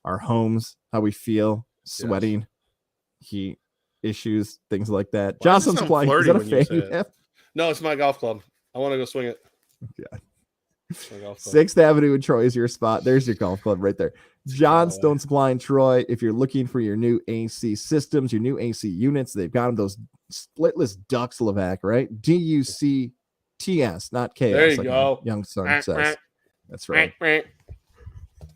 our homes, how we feel, sweating, heat issues, things like that. Johnstone Supply, is that a fan you have? No, it's my golf club. I want to go swing it. Yeah. 6th Avenue in Troy is your spot. There's your golf club right there. Johnstone Supply in Troy. If you're looking for your new AC systems, your new AC units, they've got them, those splitless ducts, Levack, right? DUCTS, not KS. There you go. Young son says. That's right.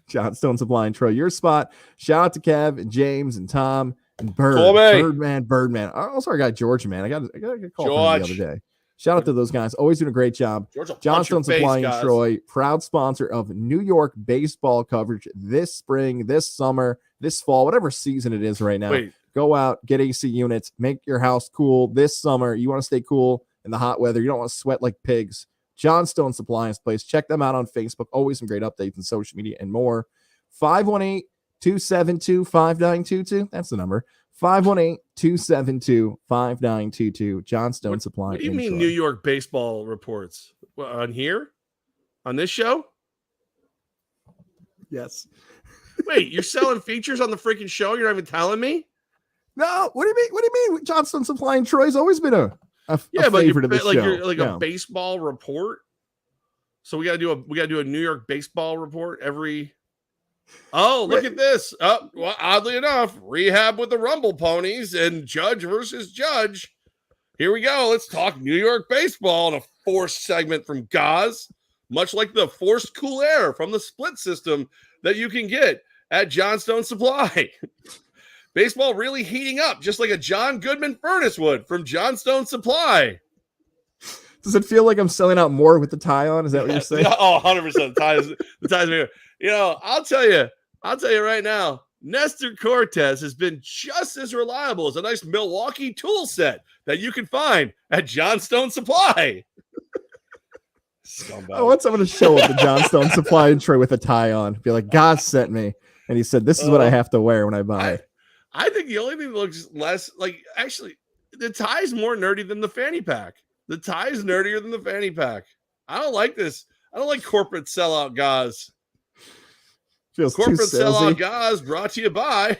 Johnstone Supply in Troy, your spot. Shout out to Kev and James and Tom and Birdman. Also, our guy George, man. I got a call from him the other day. Shout out to those guys. Always doing a great job. Johnstone Supply in Troy, proud sponsor of New York baseball coverage this spring, this summer, this fall, whatever season it is right now. Go out, get AC units, make your house cool this summer. You want to stay cool in the hot weather. You don't want to sweat like pigs. Johnstone Supply and Place. Check them out on Facebook. Always some great updates and social media and more. 518-272-5922. That's the number. 518-272-5922. Johnstone Supply. What do you mean New York baseball reports? On here? On this show? Yes. Wait, you're selling features on the freaking show? You're not even telling me? No. What do you mean? Johnstone Supply and Troy's always been a favorite of the show. You're like a baseball report. So we gotta do a New York baseball report every. Oh, look at this. Oh, well, oddly enough, Rehab with the Rumble Ponies and Judge versus Judge. Here we go. Let's talk New York baseball in a forced segment from Goz, much like the forced cool air from the split system that you can get at Johnstone Supply. Baseball really heating up, just like a John Goodman furnace would from Johnstone Supply. Does it feel like I'm selling out more with the tie on? Is that what you're saying? Oh, 100%. The ties are, I'll tell you right now, Nestor Cortez has been just as reliable as a nice Milwaukee tool set that you can find at Johnstone Supply. I want someone to show up at Johnstone Supply and Troy with a tie on. Be like, God sent me. And he said, this is what I have to wear when I buy it. I think the only thing that looks less like, actually, the tie is more nerdy than the fanny pack. The tie is nerdier than the fanny pack. I don't like this. I don't like corporate sellout Goz. Feels corporate sellout salesy. Goz brought to you by.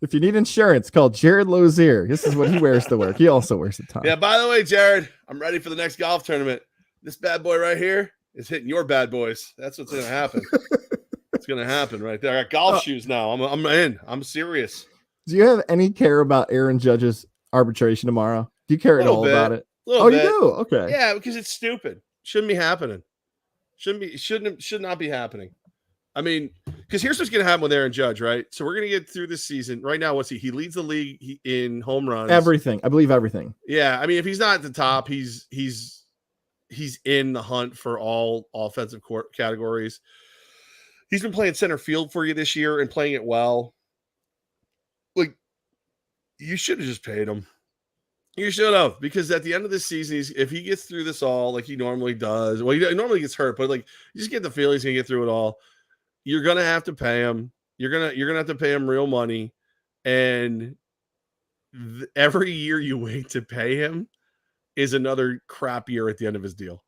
If you need insurance, call Jared Lozier. This is what he wears to work. He also wears the tie. Yeah, by the way, Jared, I'm ready for the next golf tournament. This bad boy right here is hitting your bad boys. That's what's going to happen. It's going to happen right there. I got golf shoes now. I'm in. I'm serious. Do you have any care about Aaron Judge's arbitration tomorrow? Do you care at all about it? You do? Okay. Yeah, because it's stupid. Shouldn't be happening. Should not be happening. I mean, because here's what's going to happen with Aaron Judge, right? So we're going to get through this season. Right now, he leads the league in home runs. Everything. I believe everything. Yeah. I mean, if he's not at the top, he's in the hunt for all offensive categories. He's been playing center field for you this year and playing it well. Like, you should have just paid him. You should have, because at the end of the season, if he gets through this all like he normally does, well, he normally gets hurt, but like you just get the feeling he's gonna get through it all. You're gonna have to pay him. You're gonna have to pay him real money, and every year you wait to pay him is another crap year at the end of his deal.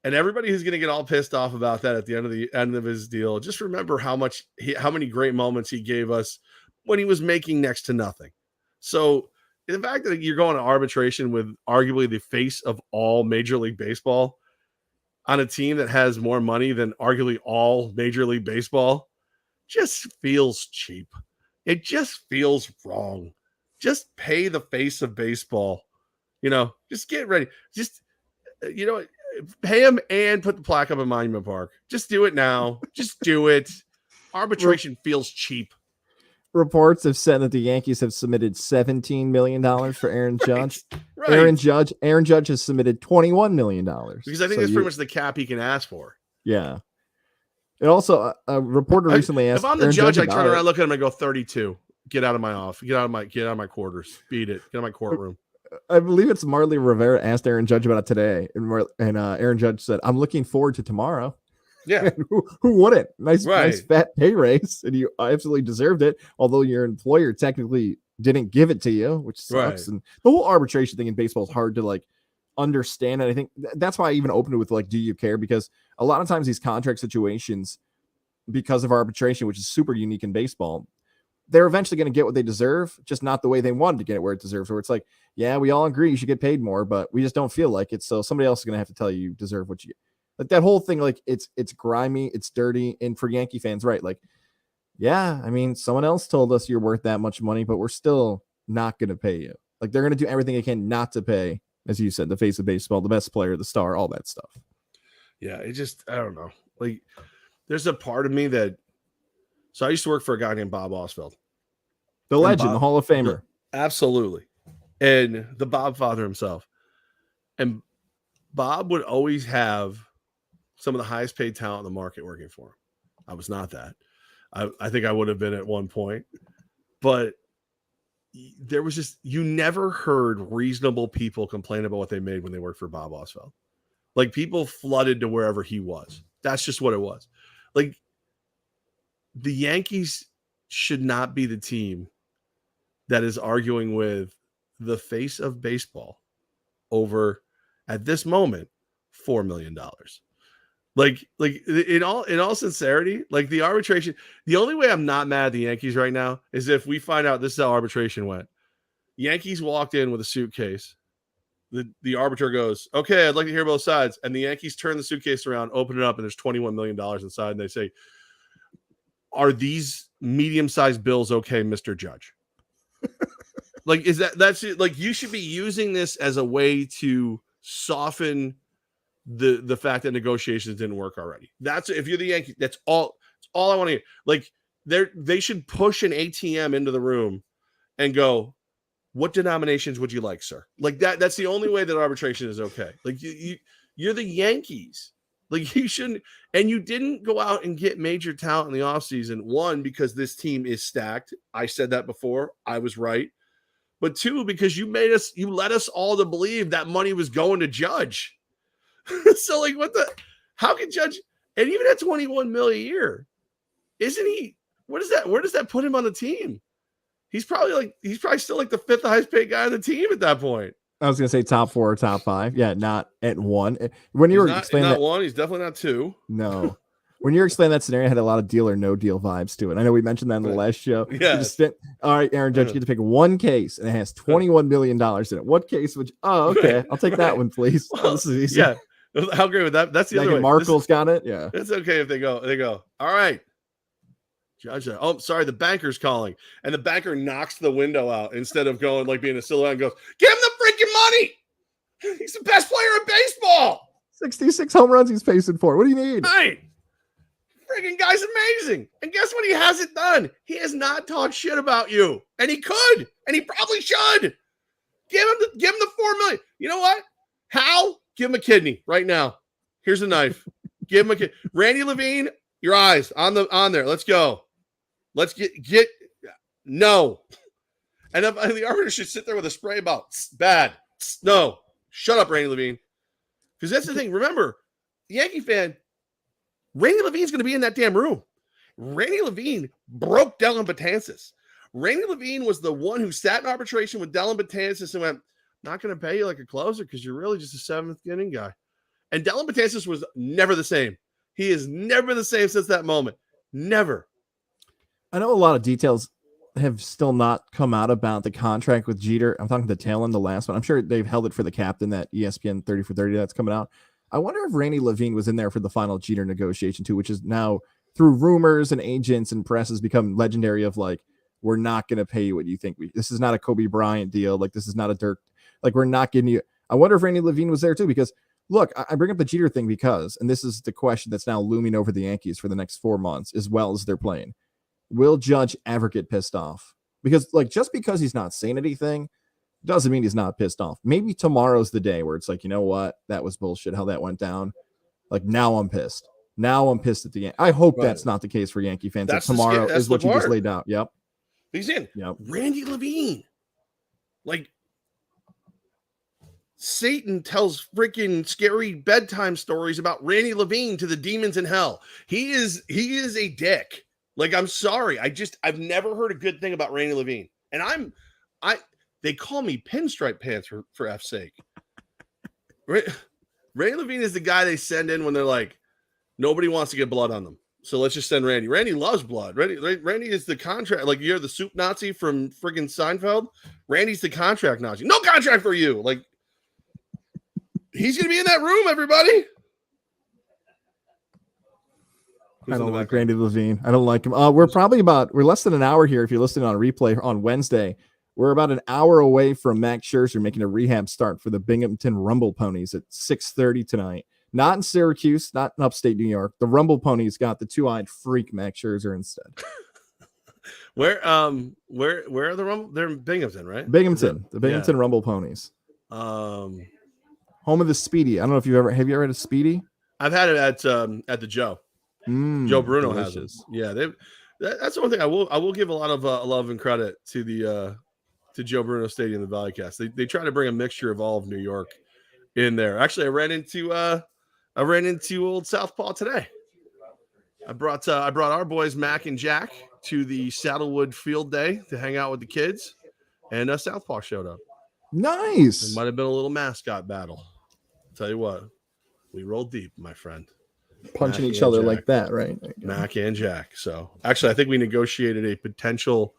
And everybody who's gonna get all pissed off about that at the end of his deal, just remember how many great moments he gave us when he was making next to nothing. So the fact that you're going to arbitration with arguably the face of all Major League Baseball on a team that has more money than arguably all Major League Baseball just feels cheap. It just feels wrong. Just pay the face of baseball. Just get ready. Just, pay him and put the plaque up in Monument Park. Just do it now. Just do it. Arbitration feels cheap. Reports have said that the Yankees have submitted $17 million for Aaron Judge. Right. Aaron Judge has submitted $21 million. Because I think that's pretty much the cap he can ask for. Yeah. And also, a reporter recently asked, if I'm the Judge, I turn around, look at him, and go 32. Get out of my office. Get out of my quarters. Beat it. Get out of my courtroom. I believe it's Marley Rivera asked Aaron Judge about it today, and Aaron Judge said, "I'm looking forward to tomorrow." Yeah, who wouldn't? Nice fat pay raise, and you absolutely deserved it. Although your employer technically didn't give it to you, which sucks. Right. And the whole arbitration thing in baseball is hard to understand. And I think that's why I even opened it with do you care? Because a lot of times these contract situations, because of arbitration, which is super unique in baseball, they're eventually going to get what they deserve, just not the way they wanted to get it where it deserves. Where it's yeah, we all agree you should get paid more, but we just don't feel like it. So somebody else is going to have to tell you deserve what you get. That whole thing, it's grimy, it's dirty. And for Yankee fans, right? Yeah, I mean, someone else told us you're worth that much money, but we're still not going to pay you. They're going to do everything they can not to pay, as you said, the face of baseball, the best player, the star, all that stuff. Yeah, I don't know. There's a part of me that, so I used to work for a guy named Bob Oswald. The legend, the Hall of Famer. Absolutely. And the Bob father himself. And Bob would always have some of the highest paid talent in the market working for him. I was not that. I think I would have been at one point. But there was just, you never heard reasonable people complain about what they made when they worked for Bob Oswald. People flooded to wherever he was. That's just what it was. The Yankees should not be the team that is arguing with the face of baseball over, at this moment, $4 million. In all sincerity, the arbitration, the only way I'm not mad at the Yankees right now is if we find out this is how arbitration went. Yankees walked in with a suitcase. The arbiter goes, "Okay, I'd like to hear both sides." And the Yankees turn the suitcase around, open it up, and there's $21 million inside. And they say, "Are these medium-sized bills okay, Mr. Judge?" That's it? You should be using this as a way to soften the fact that negotiations didn't work already. That's, if you're the Yankees, that's all I want to hear. They should push an ATM into the room and go, "What denominations would you like, sir?" That's the only way that arbitration is okay. You're the Yankees. You shouldn't, and you didn't go out and get major talent in the offseason. One, because this team is stacked. I said that before. I was right. But two, because you led us all to believe that money was going to Judge. So how can Judge, and even at $21 million a year, isn't he, where does that put him on the team? He's probably still the fifth highest paid guy on the team at that point. I was going to say top 4 or top 5. Yeah, not at 1. When you were explaining that, 1, he's definitely not 2. No. When you were explaining that scenario, it had a lot of deal or no deal vibes to it. I know we mentioned that in the last show. Yeah. All right, Aaron Judge, you get to pick one case, and it has $21 million in it. What case would you? Oh, okay. I'll take that one, please. Well, this is easy. Yeah. How great would that? That's the other way. Markle's got it. Yeah. It's okay if they go, "All right, Judge. Oh, sorry, the banker's calling." And the banker knocks the window out instead of going being a silhouette and goes, "Give him the freaking money. He's the best player in baseball. 66 home runs he's facing for. What do you need?" Right. Freaking guy's amazing. And guess what? He hasn't done. He has not talked shit about you. And he could. And he probably should. Give him the $4 million. You know what? Hal, give him a kidney right now. Here's a knife. Give him a kidney. Randy Levine, your eyes on there. Let's go. Let's get no. And the arbiter should sit there with a spray bottle. Bad. No. Shut up, Randy Levine. Because that's the thing. Remember, the Yankee fan, Randy Levine's going to be in that damn room. Randy Levine broke Dellin Betances. Randy Levine was the one who sat in arbitration with Dellin Betances and went, "Not going to pay you like a closer because you're really just a seventh inning guy." And Dellin Betances was never the same. He is never the same since that moment. Never. I know a lot of details have still not come out about the contract with Jeter. I'm talking the tail end, the last one. I'm sure they've held it for the captain, that ESPN 30 for 30 that's coming out. I wonder if Randy Levine was in there for the final Jeter negotiation too, which is now through rumors and agents and press has become legendary of like, we're not going to pay you what you think. This is not a Kobe Bryant deal. Like, this is not a Dirk. Like, we're not getting you. I wonder if Randy Levine was there too, because look, I bring up the Jeter thing because, and this is the question that's now looming over the Yankees for the next 4 months, as well as they're playing. Will Judge ever get pissed off? Because like, just because he's not saying anything doesn't mean he's not pissed off. Maybe tomorrow's the day where it's like, you know what? That was bullshit how that went down. Like, now I'm pissed. Now I'm pissed at the end. I hope that's not the case for Yankee fans. That tomorrow is what you just laid out. Yep. He's in. Yep. Randy Levine. Like, Satan tells freaking scary bedtime stories about Randy Levine to the demons in hell. He is a dick. Like, I'm sorry. I've never heard a good thing about Randy Levine. And they call me Pinstripe Pants for F's sake. Randy Levine is the guy they send in when they're like, nobody wants to get blood on them. So let's just send Randy. Randy loves blood. Randy is the contract. Like, you're the soup Nazi from friggin' Seinfeld. Randy's the contract Nazi. No contract for you. Like, he's going to be in that room, everybody. I don't like Randy Levine. I don't like him. We're less than an hour here. If you're listening on a replay on Wednesday, we're about an hour away from Max Scherzer making a rehab start for the Binghamton Rumble Ponies at 6:30 tonight. Not in Syracuse, not in upstate New York. The Rumble Ponies got the two-eyed freak Max Scherzer instead. Where are the Rumble? They're in Binghamton, right? Binghamton, the Binghamton Rumble Ponies. Home of the Speedy. I don't know if have you ever had a Speedy? I've had it at the Joe. Joe Bruno delicious. has it. Yeah, that's the one thing I will give a lot of love and credit to to Joe Bruno Stadium, the Valley Cast. They try to bring a mixture of all of New York in there. Actually, I ran into old Southpaw today. I brought our boys Mac and Jack to the Saddlewood Field Day to hang out with the kids, and Southpaw showed up. Nice. It might have been a little mascot battle. I'll tell you what, we rolled deep, my friend. Punching each other Jack. Like that, right? Mac and Jack. So actually, I think we negotiated a potential.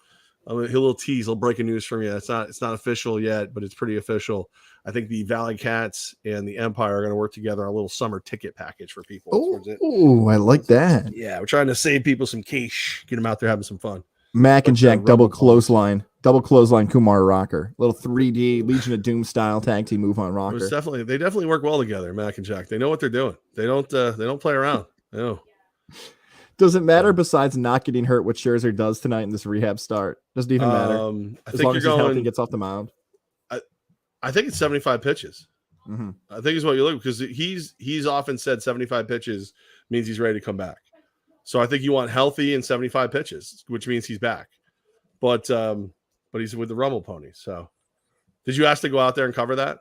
A little tease, a little breaking news from you. It's not official yet, but it's pretty official. I think the Valley Cats and the Empire are going to work together on a little summer ticket package for people. Oh, I like that. Yeah, we're trying to save people some cash, get them out there having some fun. Mac and Jack double clothesline Kumar Rocker, little 3D Legion of Doom style tag team move on Rocker. They definitely work well together, Mac and Jack. They know what they're doing. They don't play around. No. Does it matter besides not getting hurt what Scherzer does tonight in this rehab start? Doesn't even matter. As long as he's healthy and gets off the mound. I think it's 75 pitches. Mm-hmm. I think is what you look, because he's often said 75 pitches means he's ready to come back. So I think you want healthy and 75 pitches, which means he's back. But he's with the Rumble Ponies. So did you ask to go out there and cover that?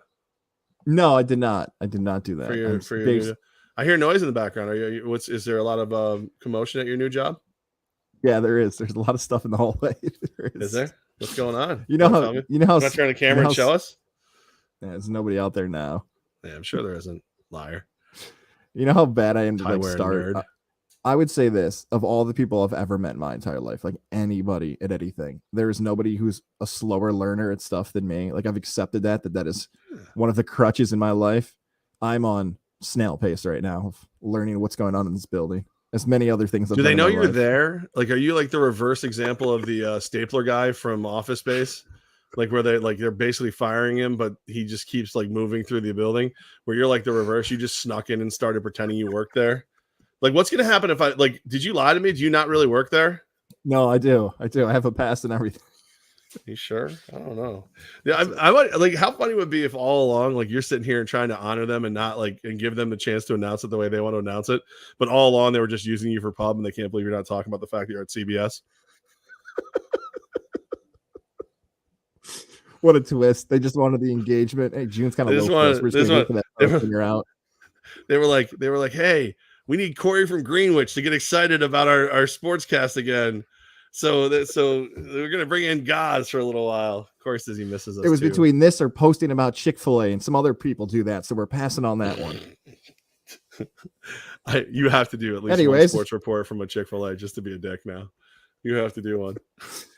No, I did not. I did not do that. For your I hear noise in the background. Is there a lot of commotion at your new job? Yeah, there is. There's a lot of stuff in the hallway. Is there? What's going on? You know how not turn the camera and show us? Yeah, there's nobody out there now. Yeah, I'm sure there isn't. Liar. You know how bad I am to like start. I would say this, of all the people I've ever met in my entire life, like anybody at anything, there is nobody who's a slower learner at stuff than me. Like, I've accepted that is one of the crutches in my life. I'm on snail pace right now of learning what's going on in this building. As many other things. Do they know you're there? Like, are you like the reverse example of the stapler guy from Office Space? Like, where they're basically firing him, but he just keeps like moving through the building. Where you're like the reverse. You just snuck in and started pretending you work there. Like, what's gonna happen if did you lie to me? Do you not really work there? No, I do. I have a pass and everything. You sure? I don't know. Yeah, I would like. How funny would it be if all along, like, you're sitting here and trying to honor them and not and give them the chance to announce it the way they want to announce it, but all along they were just using you for pub and they can't believe you're not talking about the fact that you're at CBS. What a twist! They just wanted the engagement. Hey, June's kind of you're out. They were like, hey, we need Corey from Greenwich to get excited about our sportscast again. So we're gonna bring in Goz for a little while. Of course, as he misses us. It was between this or posting about Chick-fil-A, and some other people do that, so we're passing on that one. You have to do at least one sports report from a Chick-fil-A just to be a dick now. You have to do one.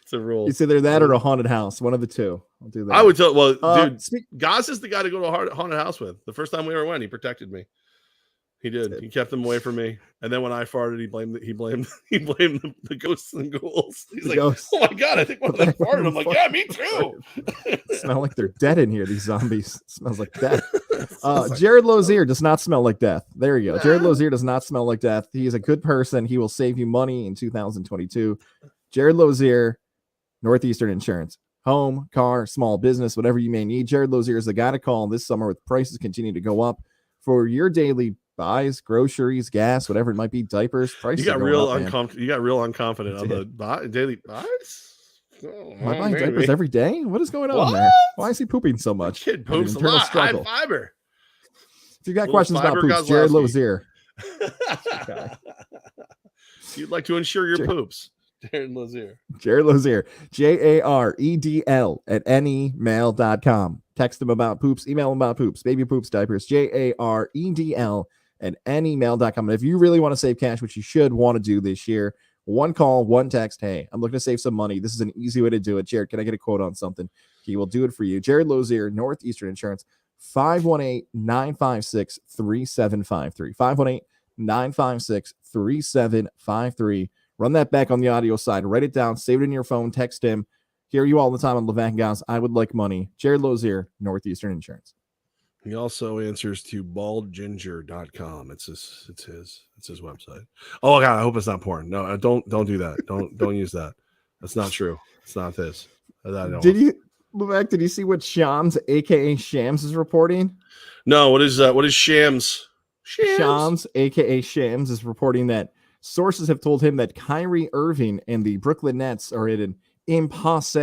It's a rule. It's either that or a haunted house. One of the two. I'll do that. I would tell. Well, dude, speak- Goz is the guy to go to a haunted house with. The first time we ever went, he protected me. He did. He kept them away from me. And then when I farted, he blamed the ghosts and ghouls. He's like, ghosts. "Oh my god, I think one of them farted." I'm like, "Yeah, me too." Smell like they're dead in here. These zombies. Smells like death. Jared Lozier does not smell like death. There you go. Jared Lozier does not smell like death. He is a good person. He will save you money in 2022. Jared Lozier, Northeastern Insurance. Home, car, small business, whatever you may need. Jared Lozier is the guy to call this summer with prices continue to go up for your daily buys, groceries, gas, whatever it might be, diapers. Prices. You got real uncomfortable. You got real unconfident on the daily buys. Am I buying diapers every day? What is going on there? Why is he pooping so much? Kid poops a lot. High fiber. If you got questions about poops, Jared Lozier. You'd like to insure your poops. Jared Lozier. Jared Lozier. JAREDL@anymail.com. Text him about poops. Email him about poops. Baby poops, diapers. JAREDL@anymail.com. And if you really want to save cash, which you should want to do this year, one call, one text. Hey, I'm looking to save some money. This is an easy way to do it. Jared, can I get a quote on something? He will do it for you. Jared Lozier, Northeastern Insurance. 518-956-3753. 518-956-3753. Run that back on the audio side. Write it down. Save it in your phone. Text him. Hear you all the time on Levack and Goz. I would like money. Jared Lozier, Northeastern Insurance. He also answers to baldginger.com. It's his website. Oh god, I hope it's not porn. No, don't do that. Don't use that. That's not true. It's not this. Did you see what Shams, aka Shams, is reporting? No, what is Shams? Shams, aka Shams, is reporting that sources have told him that Kyrie Irving and the Brooklyn Nets are at an impasse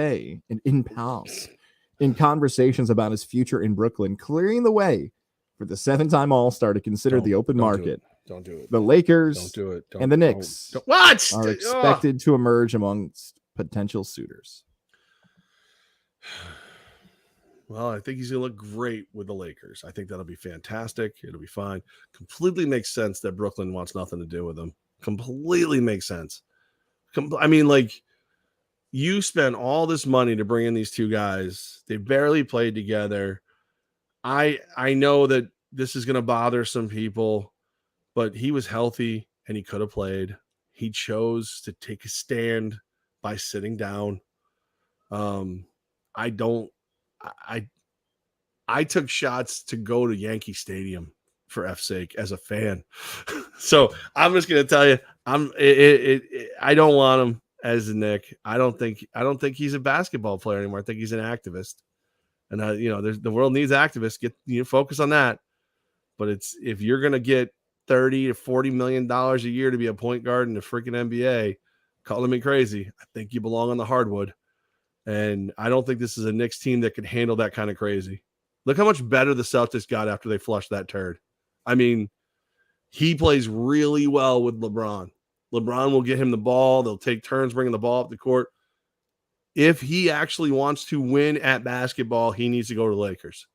in conversations about his future in Brooklyn, clearing the way for the seven-time All-Star to consider the open market. Don't do it. The Lakers don't do it. and the Knicks are expected to emerge amongst potential suitors. Well, I think he's going to look great with the Lakers. I think that'll be fantastic. It'll be fine. Completely makes sense that Brooklyn wants nothing to do with him. Completely makes sense. I mean, like, you spent all this money to bring in these two guys. They barely played together. I know that this is going to bother some people, but he was healthy and he could have played. He chose to take a stand by sitting down. I took shots to go to Yankee Stadium for F's sake as a fan. So I'm just going to tell you, I don't want him as a Knick. I don't think he's a basketball player anymore. I think he's an activist. And the world needs activists. Focus on that. But if you're going to get $30 to $40 million a year to be a point guard in the freaking NBA, calling me crazy. I think you belong on the hardwood. And I don't think this is a Knicks team that could handle that kind of crazy. Look how much better the Celtics got after they flushed that turd. I mean, he plays really well with LeBron. LeBron will get him the ball. They'll take turns bringing the ball up the court. If he actually wants to win at basketball, he needs to go to the Lakers.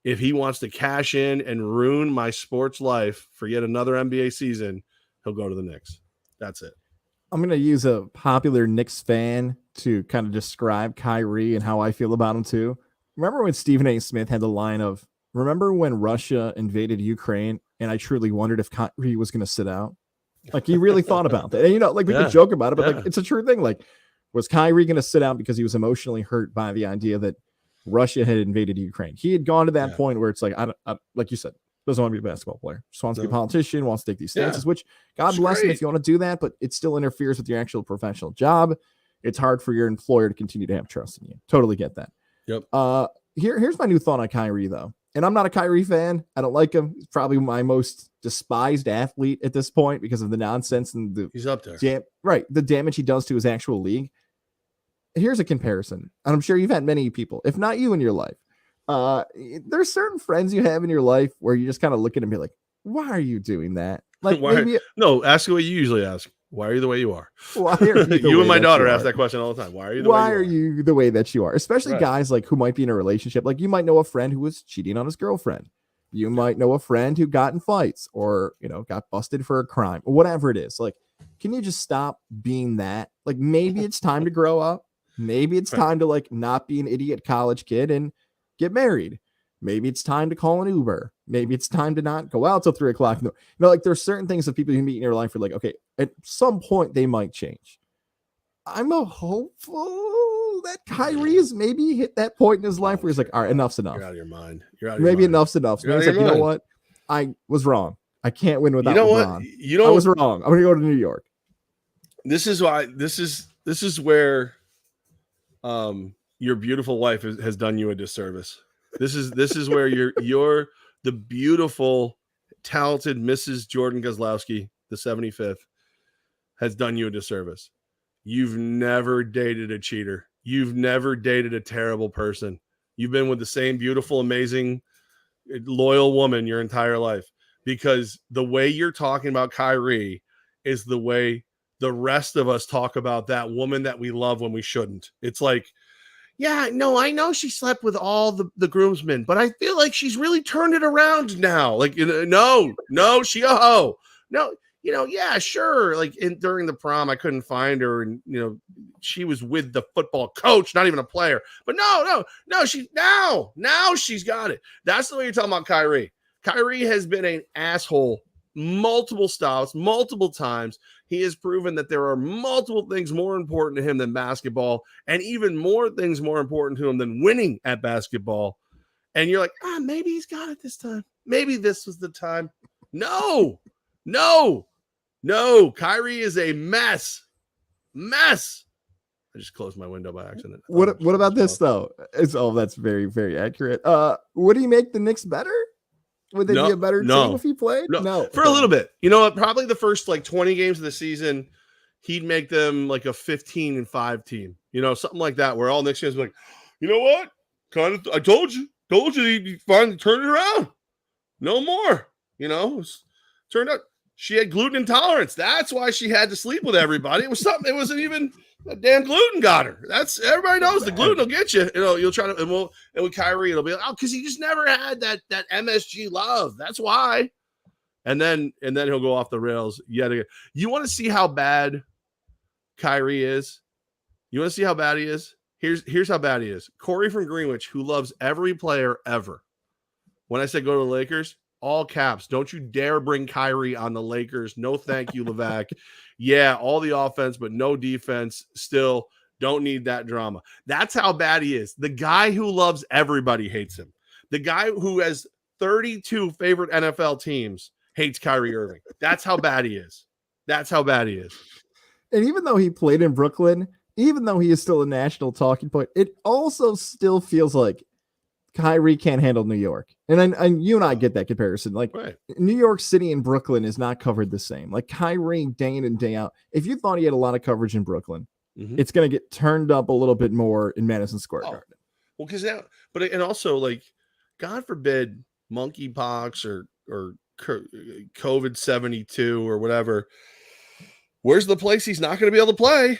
If he wants to cash in and ruin my sports life for yet another NBA season, he'll go to the Knicks. That's it. I'm going to use a popular Knicks fan to kind of describe Kyrie and how I feel about him too. Remember when Stephen A. Smith had the line of, remember when Russia invaded Ukraine and I truly wondered if Kyrie was going to sit out? Like, he really thought about that. And, we could joke about it, but like, it's a true thing. Like, was Kyrie going to sit out because he was emotionally hurt by the idea that Russia had invaded Ukraine? He had gone to that point where it's like, I like you said, doesn't want to be a basketball player, just wants to be a politician, wants to take these stances, which God bless him if you want to do that, but it still interferes with your actual professional job. It's hard for your employer to continue to have trust in you. Totally get that. Yep. Here's my new thought on Kyrie, though. And I'm not a Kyrie fan. I don't like him. He's probably my most despised athlete at this point because of the nonsense and he's up there. The damage he does to his actual league. Here's a comparison. And I'm sure you've had many people, if not you in your life. There's certain friends you have in your life where you just kind of look at them and be like, why are you doing that? Like, no, ask what you usually ask. Why are you the way you are? Why are you you and my daughter ask that question all the time. Why are you the way you are? Why are you the way that you are? Especially guys like who might be in a relationship. Like, you might know a friend who was cheating on his girlfriend. You might know a friend who got in fights or, got busted for a crime or whatever it is. Like, can you just stop being that? Like, maybe it's time to grow up. Maybe it's time to like not be an idiot college kid and get married. Maybe it's time to call an Uber. Maybe it's time to not go out till 3 o'clock. No, like there's certain things that people you meet in your life are like, okay, at some point they might change. I'm a hopeful that Kyrie has maybe hit that point in his life where he's like, all right, enough's enough. You're out of your mind. You're out of maybe your mind. Enough's enough. So he's like, you know what? I was wrong. I can't win without LeBron. I was wrong. I'm gonna go to New York. This is why. This is where, your beautiful wife has done you a disservice. This is where you're the beautiful, talented Mrs. Jordan Kozlowski, the 75th, has done you a disservice. You've never dated a cheater. You've never dated a terrible person. You've been with the same beautiful, amazing, loyal woman your entire life, because the way you're talking about Kyrie is the way the rest of us talk about that woman that we love when we shouldn't. It's like, yeah, no, I know she slept with all the groomsmen, but I feel like she's really turned it around now. Like, no, she a hoe. No, yeah, sure. Like during the prom, I couldn't find her, and she was with the football coach, not even a player. But no, now she's got it. That's the way you're talking about Kyrie. Kyrie has been an asshole multiple stops, multiple times. He has proven that there are multiple things more important to him than basketball, and even more things more important to him than winning at basketball. And you're like, maybe he's got it this time. Maybe this was the time. No. Kyrie is a mess. I just closed my window by accident. What about this though? That's very, very accurate. Would he make the Knicks better? Would they be a better team if he played? No. For a little bit. You know what? Probably the first 20 games of the season, he'd make them like a 15-5 team. Something like that, where all Knicks fans be like, you know what? I told you he finally turned it around. No more. Turned out she had gluten intolerance. That's why she had to sleep with everybody. It was something. It wasn't even a damn gluten got her. That's everybody knows the gluten will get you. You'll try to, and with Kyrie, it'll be like, because he just never had that MSG love. That's why. And then he'll go off the rails yet again. You want to see how bad Kyrie is? You want to see how bad he is? Here's how bad he is. Corey from Greenwich, who loves every player ever. When I said go to the Lakers, all caps. Don't you dare bring Kyrie on the Lakers. No, thank you, Levack. Yeah, all the offense, but no defense. Still don't need that drama. That's how bad he is. The guy who loves everybody hates him. The guy who has 32 favorite NFL teams hates Kyrie Irving. That's how bad he is. And even though he played in Brooklyn, even though he is still a national talking point, it also still feels like Kyrie can't handle New York. And you and I get that comparison. Like, right. New York City and Brooklyn is not covered the same. Like Kyrie, day in and day out. If you thought he had a lot of coverage in Brooklyn, it's going to get turned up a little bit more in Madison Square Garden. Well, because now, and also, like, God forbid, monkeypox or COVID 72 or whatever. Where's the place he's not going to be able to play?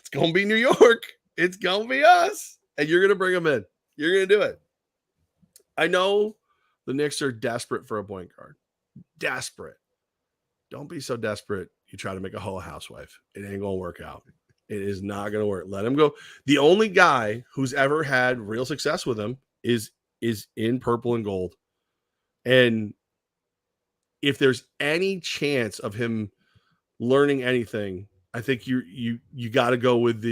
It's going to be New York. It's going to be us. And you're going to bring him in. You're going to do it. I know the Knicks are desperate for a point guard. Desperate. Don't be so desperate you try to make a whole housewife. It ain't going to work out. It is not going to work. Let him go. The only guy who's ever had real success with him is in purple and gold. And if there's any chance of him learning anything, I think you got to go with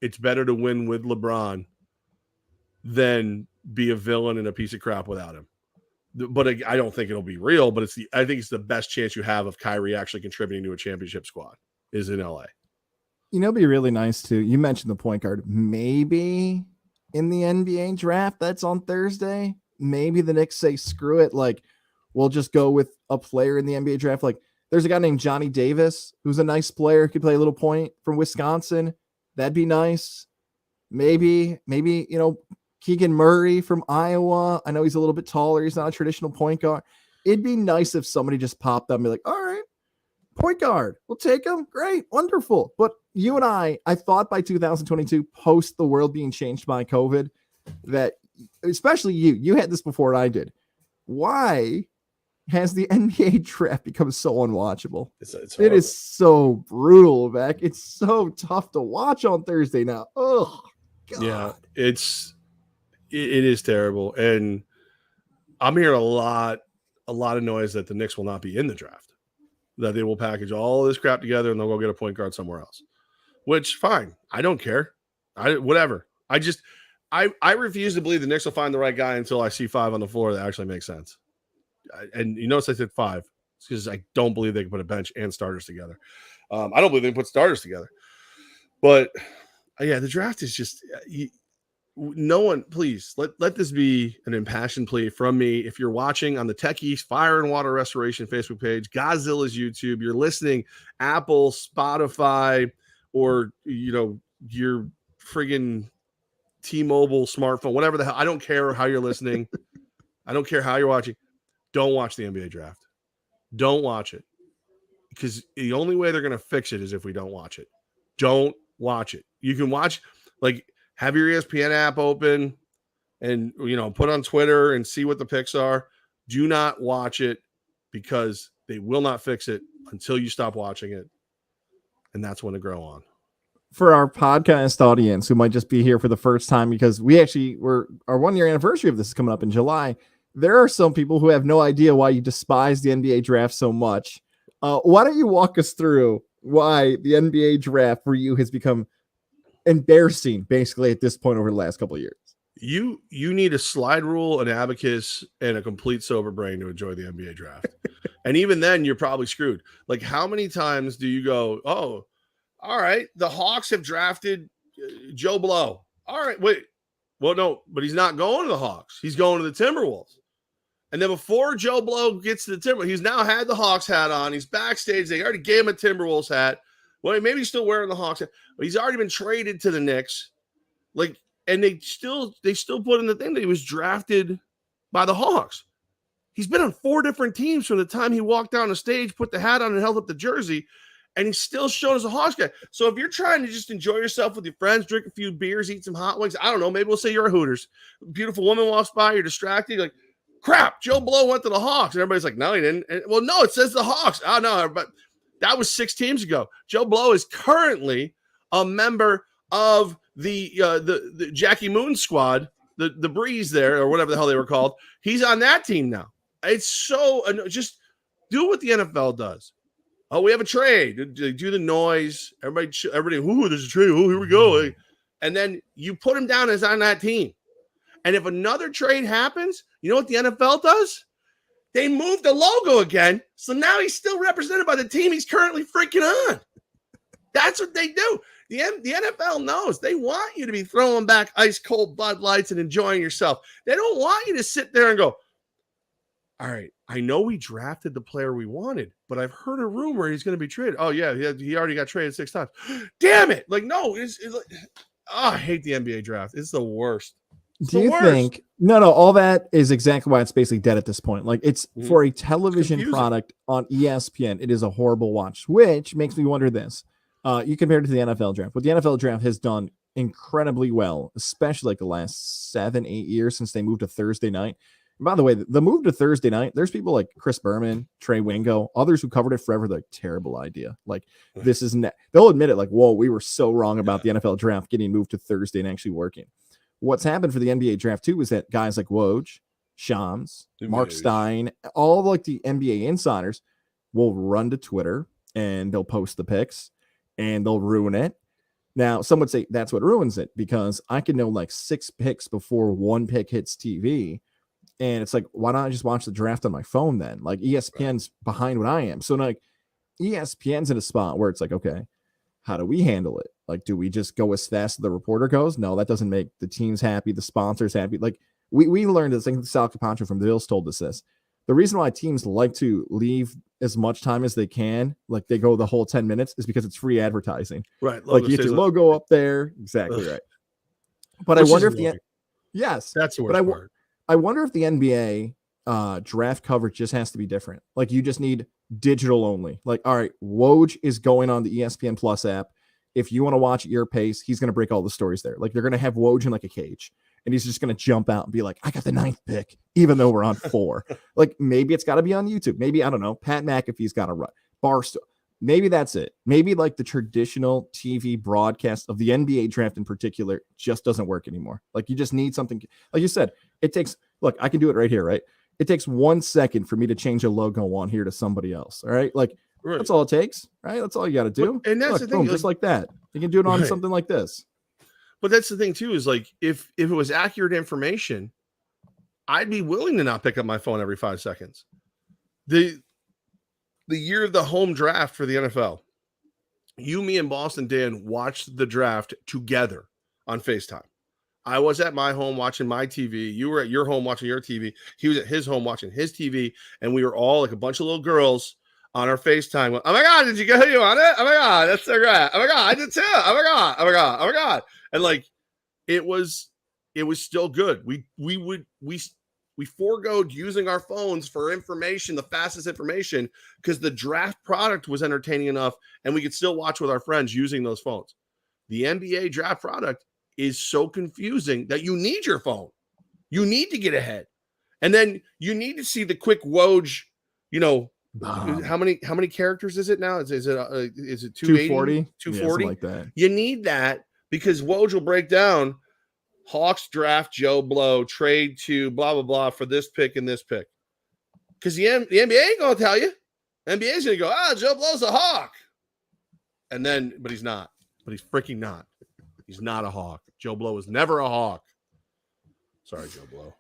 it's better to win with LeBron than be a villain and a piece of crap without him. But I don't think it'll be real, but I think it's the best chance you have of Kyrie actually contributing to a championship squad is in LA. It'd be really nice too. You mentioned the point guard. Maybe in the NBA draft that's on Thursday, maybe the Knicks say, screw it. Like, we'll just go with a player in the NBA draft. Like, there's a guy named Johnny Davis, who's a nice player, could play a little point from Wisconsin. That'd be nice. Maybe, Keegan Murray from Iowa. I know he's a little bit taller. He's not a traditional point guard. It'd be nice if somebody just popped up and be like, all right, point guard, we'll take him. Great. Wonderful. But you and I thought by 2022, post the world being changed by COVID, that especially you had this before I did. Why has the NBA draft become so unwatchable. It is so brutal, Levack. It's so tough to watch on Thursday now. Oh, God. Yeah, it is terrible. And I'm hearing a lot of noise that the Knicks will not be in the draft, that they will package all this crap together and they'll go get a point guard somewhere else, which fine. I don't care. Whatever. I refuse to believe the Knicks will find the right guy until I see 5 on the floor that actually makes sense. And you notice I said 5 because I don't believe they can put a bench and starters together. I don't believe they can put starters together. But yeah, the draft is just no one. Please let this be an impassioned plea from me. If you're watching on the Techies Fire and Water Restoration Facebook page, Godzilla's YouTube, you're listening Apple, Spotify, or your friggin' T-Mobile smartphone, whatever the hell. I don't care how you're listening. I don't care how you're watching. Don't watch the NBA draft. Don't watch it. Because the only way they're going to fix it is if we don't watch it. Don't watch it. You can watch, have your ESPN app open and, put on Twitter and see what the picks are. Do not watch it because they will not fix it until you stop watching it. And that's when to grow on. For our podcast audience who might just be here for the first time, because our 1 year anniversary of this is coming up in July. There are some people who have no idea why you despise the NBA draft so much. Why don't you walk us through why the NBA draft for you has become embarrassing, basically, at this point over the last couple of years? You need a slide rule, an abacus, and a complete sober brain to enjoy the NBA draft. And even then, you're probably screwed. How many times do you go, oh, all right, the Hawks have drafted Joe Blow. All right, wait. Well, no, but he's not going to the Hawks. He's going to the Timberwolves. And then before Joe Blow gets to the Timberwolves, he's now had the Hawks hat on. He's backstage. They already gave him a Timberwolves hat. Well, maybe he's still wearing the Hawks hat, but he's already been traded to the Knicks. And they still put in the thing that he was drafted by the Hawks. He's been on 4 different teams from the time he walked down the stage, put the hat on, and held up the jersey. And he's still shown as a Hawks guy. So if you're trying to just enjoy yourself with your friends, drink a few beers, eat some hot wings, I don't know, maybe we'll say you're a Hooters. A beautiful woman walks by, you're distracted, you're like, crap, Joe Blow went to the Hawks. And everybody's like, no, he didn't. And, well, no, it says the Hawks. Oh, no, but that was 6 teams ago. Joe Blow is currently a member of the Jackie Moon squad, the Breeze there, or whatever the hell they were called. He's on that team now. It's so just do what the NFL does. Oh, we have a trade. Do the noise. Everybody. Ooh, there's a trade. Oh, here we go. And then you put him down as on that team. And if another trade happens, you know what the NFL does? They move the logo again. So now he's still represented by the team he's currently freaking on. That's what they do. The NFL knows. They want you to be throwing back ice cold Bud Lights and enjoying yourself. They don't want you to sit there and go, all right, I know we drafted the player we wanted, but I've heard a rumor he's going to be traded. Oh, yeah, he already got traded 6 times. Damn it. No, I hate the NBA draft. It's the worst. Do you think no, all that is exactly why it's basically dead at this point. It's for a television product on ESPN, it is a horrible watch, which makes me wonder this. You compare it to the NFL draft. What the NFL draft has done incredibly well, especially the last 7-8 years since they moved to Thursday night. And by the way, the move to Thursday night, there's people like Chris Berman, Trey Wingo, others who covered it forever. Terrible idea. This is they'll admit it. Whoa, we were so wrong about the NFL draft getting moved to Thursday and actually working. What's happened for the NBA draft too is that guys like Woj, Shams, Mark Stein, all the NBA insiders will run to Twitter and they'll post the picks and they'll ruin it. Now, some would say that's what ruins it because I can know 6 picks before one pick hits TV. And it's why don't I just watch the draft on my phone then? ESPN's behind what I am. So ESPN's in a spot where it's okay, how do we handle it? Do we just go as fast as the reporter goes? No, that doesn't make the teams happy, the sponsors happy. We learned this. I think Sal Capaccio from the Bills told us this. The reason why teams like to leave as much time as they can, they go the whole 10 minutes, is because it's free advertising. Right. You get your logo up there. Exactly right. But I wonder if yes, that's the worst part. I wonder if the NBA draft coverage just has to be different. You just need digital only. All right, Woj is going on the ESPN Plus app. If you want to watch at your pace, he's going to break all the stories there. They're going to have Woj in a cage. and he's just going to jump out and be like, I got the 9th pick, even though we're on 4. Like, maybe it's got to be on YouTube. Maybe, I don't know, Pat McAfee's got to run. Barstool. Maybe that's it. Maybe like the traditional TV broadcast of the NBA draft in particular just doesn't work anymore. Like, you just need something. Like you said, it takes, look, I can do it right here, right? It takes 1 second for me to change a logo on here to somebody else. All right. Like, that's all it takes, right? That's all you got to do. And that's look, the thing. Boom, just like that. You can do it on something like this. But that's the thing too, is like, if it was accurate information, I'd be willing to not pick up my phone every 5 seconds. The year of the home draft for the NFL, you, me, and Boston Dan watched the draft together on FaceTime. I was at my home watching my TV. You were at your home watching your TV. He was at his home watching his TV. And we were all like a bunch of little girls on our FaceTime. Oh my God, did you get you on it? Oh my God, that's so great. Oh my God, I did too. Oh my God, oh my God, oh my God. And like, it was still good. We foregoed using our phones for information, the fastest information, because the draft product was entertaining enough and we could still watch with our friends using those phones. The NBA draft product is so confusing that you need your phone. You need to get ahead. And then you need to see the quick Woj, how many characters is it now? Is it 240? 240? Yeah, like that. You need that because Woj will break down Hawks draft Joe Blow, trade to blah, blah, blah for this pick and this pick. Because the NBA ain't going to tell you. NBA is going to go, Joe Blow's a Hawk. And then, but he's not. But he's freaking not. He's not a Hawk. Joe Blow was never a Hawk. Sorry, Joe Blow.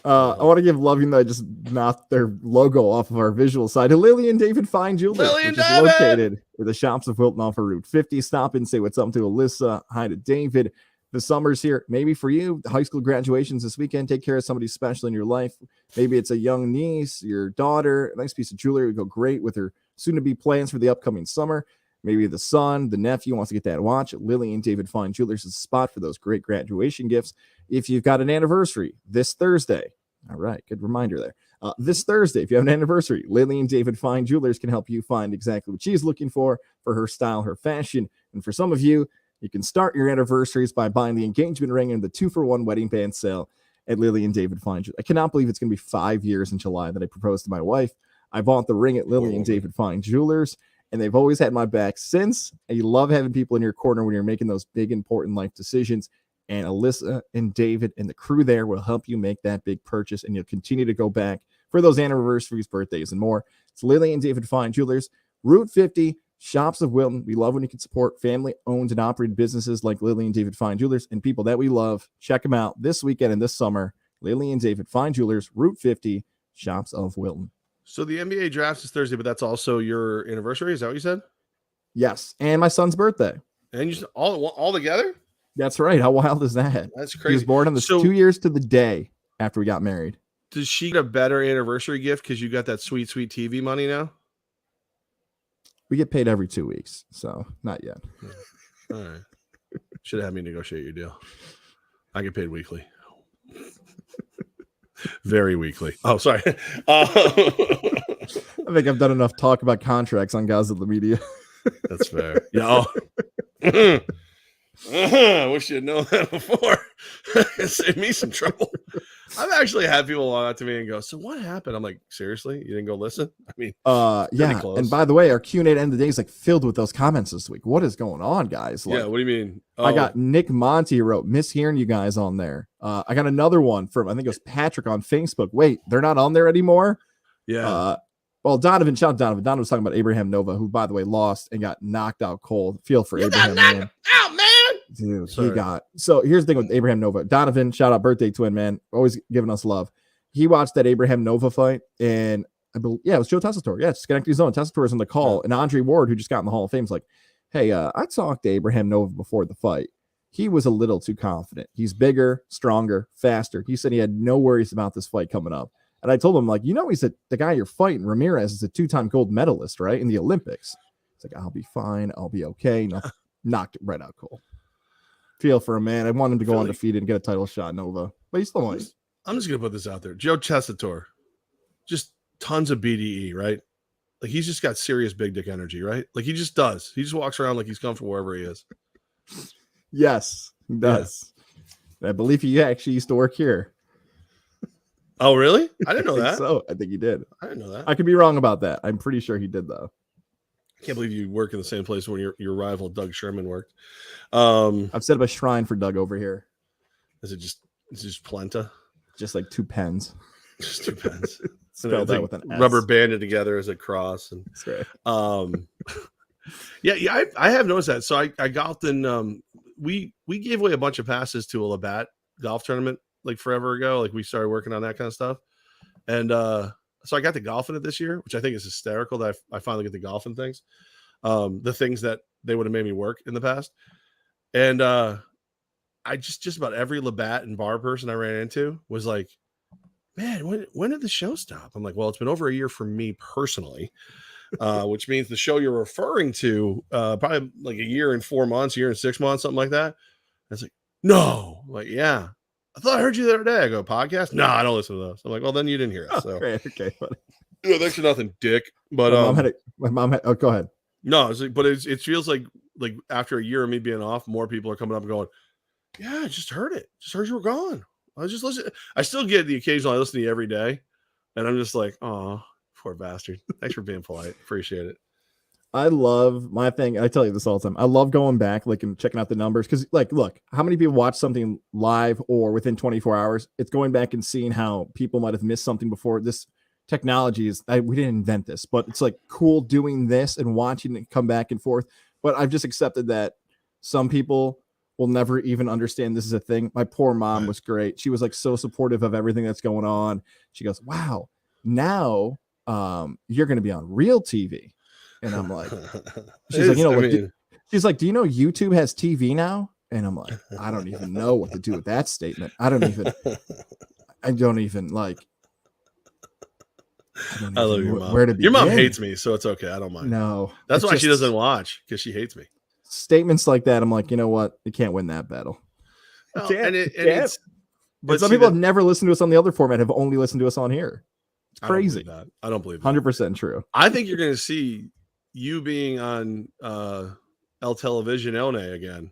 I want to give love, even though I just knocked their logo off of our visual side, to Lily and David Fine Jewelry, which is located at the shops of Wilton off of Route 50. Stop in, say what's up to Alyssa. Hi to David. The summer's here. Maybe for you, the high school graduations this weekend. Take care of somebody special in your life. Maybe it's a young niece, your daughter. A nice piece of jewelry would go great with her soon-to-be plans for the upcoming summer. Maybe the son, the nephew wants to get that watch. Lily and David Fine Jewelers is a spot for those great graduation gifts. If you've got an anniversary this Thursday, all right, good reminder there. This Thursday, if you have an anniversary, Lily and David Fine Jewelers can help you find exactly what she's looking for her style, her fashion. And for some of you, you can start your anniversaries by buying the engagement ring and the 2-for-1 wedding band sale at Lily and David Fine Jewelers. I cannot believe it's going to be 5 years in July that I proposed to my wife. I bought the ring at Lily and David Fine Jewelers, and they've always had my back since. And you love having people in your corner when you're making those big, important life decisions. And Alyssa and David and the crew there will help you make that big purchase, and you'll continue to go back for those anniversaries, birthdays, and more. It's Lily and David Fine Jewelers, Route 50, Shops of Wilton. We love when you can support family-owned and operated businesses like Lily and David Fine Jewelers and people that we love. Check them out this weekend and this summer. Lily and David Fine Jewelers, Route 50, Shops of Wilton. So the NBA draft is Thursday, but that's also your anniversary. Is that what you said? Yes, and my son's birthday. And you all together? That's right. How wild is that? That's crazy. He was born on the 2 years to the day after we got married. Does she get a better anniversary gift because you got that sweet, sweet TV money now? We get paid every 2 weeks, so not yet. All right. Should have had me negotiate your deal. I get paid weekly. Very weekly. Oh, sorry. I think I've done enough talk about contracts on Goz of the Media. That's fair. Yeah. I wish you'd known that before. It saved me some trouble. I've actually had people log out to me and go, so what happened? I'm like, seriously? You didn't go listen? I mean, yeah. And by the way, our Q&A at the end of the day is like filled with those comments this week. What is going on, guys? Like, yeah, what do you mean? I got Nick Monty wrote, miss hearing you guys on there. I got another one from, I think it was Patrick on Facebook. Wait, they're not on there anymore? Yeah. Well, Donovan, shout out Donovan. Donovan was talking about Abraham Nova, who, by the way, lost and got knocked out cold. Feel for Abraham. Got knocked out, man. Dude, he got. So here's the thing with Abraham Nova. Donovan, shout out, birthday twin, man. Always giving us love. He watched that Abraham Nova fight, and I believe, it was Joe Tessitore. Yeah, Schenectady Zone. Tessitore was on the call, and Andre Ward, who just got in the Hall of Fame, is like, hey, I talked to Abraham Nova before the fight. He was a little too confident. He's bigger, stronger, faster. He said he had no worries about this fight coming up. And I told him, like, he's the guy you're fighting, Ramirez, is a 2-time gold medalist, right, in the Olympics. It's like, I'll be fine. I'll be okay. Knocked it right out cold. Feel for him, man. I want him to go undefeated and get a title shot, Nova. But he's still might. I'm just going to put this out there. Joe Tessitore, just tons of BDE, right? Like, he's just got serious big dick energy, right? Like, he just does. He just walks around like he's comfortable wherever he is. Yes, he does. I believe he actually used to work here. Oh, really? I didn't know that. So I think he did. I didn't know that. I could be wrong about that. I'm pretty sure he did though. I can't believe you work in the same place where your rival Doug Sherman worked. I've set up a shrine for Doug over here. Is it just Plenta? Just like 2 pens. Just 2 pens. Spelled out with an S. Rubber banded together as a cross. And that's right. Yeah, I have noticed that. So I golfed in we gave away a bunch of passes to a Labatt golf tournament like forever ago. Like we started working on that kind of stuff. And so I got to golf in it this year, which I think is hysterical that I finally get to golf in things. The things that they would have made me work in the past. And I just about every Labatt and bar person I ran into was like, man, when did the show stop? I'm like, well, it's been over a year for me personally, which means the show you're referring to probably like a year and 4 months, a year and 6 months, something like that. I was like, no. I'm like, yeah. I thought I heard you the other day. I go, podcast? No, I don't listen to those. I'm like, well, then you didn't hear us. So. Okay. Yeah, thanks for nothing, dick. But my mom had. Oh, go ahead. No, but it feels like after a year of me being off, more people are coming up and going, yeah, I just heard it. Just heard you were gone. I was just listening. I still get the occasional. I listen to you every day, and I'm just like, oh, poor bastard. Thanks for being polite. Appreciate it. I love my thing. I tell you this all the time. I love going back, like, and checking out the numbers. Because, like, look, how many people watch something live or within 24 hours? It's going back and seeing how people might have missed something before. This technology is, we didn't invent this, but it's like cool doing this and watching it come back and forth. But I've just accepted that some people will never even understand this is a thing. My poor mom was great. She was like so supportive of everything that's going on. She goes, wow, now you're going to be on real TV. And I'm like, she's like, you know, she's like, do you know YouTube has TV now? And I'm like, I don't even know what to do with that statement. I don't even like. I love your mom. Where to begin. Your mom hates me, so it's okay. I don't mind. No, that's why she doesn't watch, because she hates me. Statements like that, I'm like, you know what? You can't win that battle. No, but some people have never listened to us on the other format, have only listened to us on here. It's crazy. I don't believe that. 100% true. I think you're going to see you being on El Televisione again.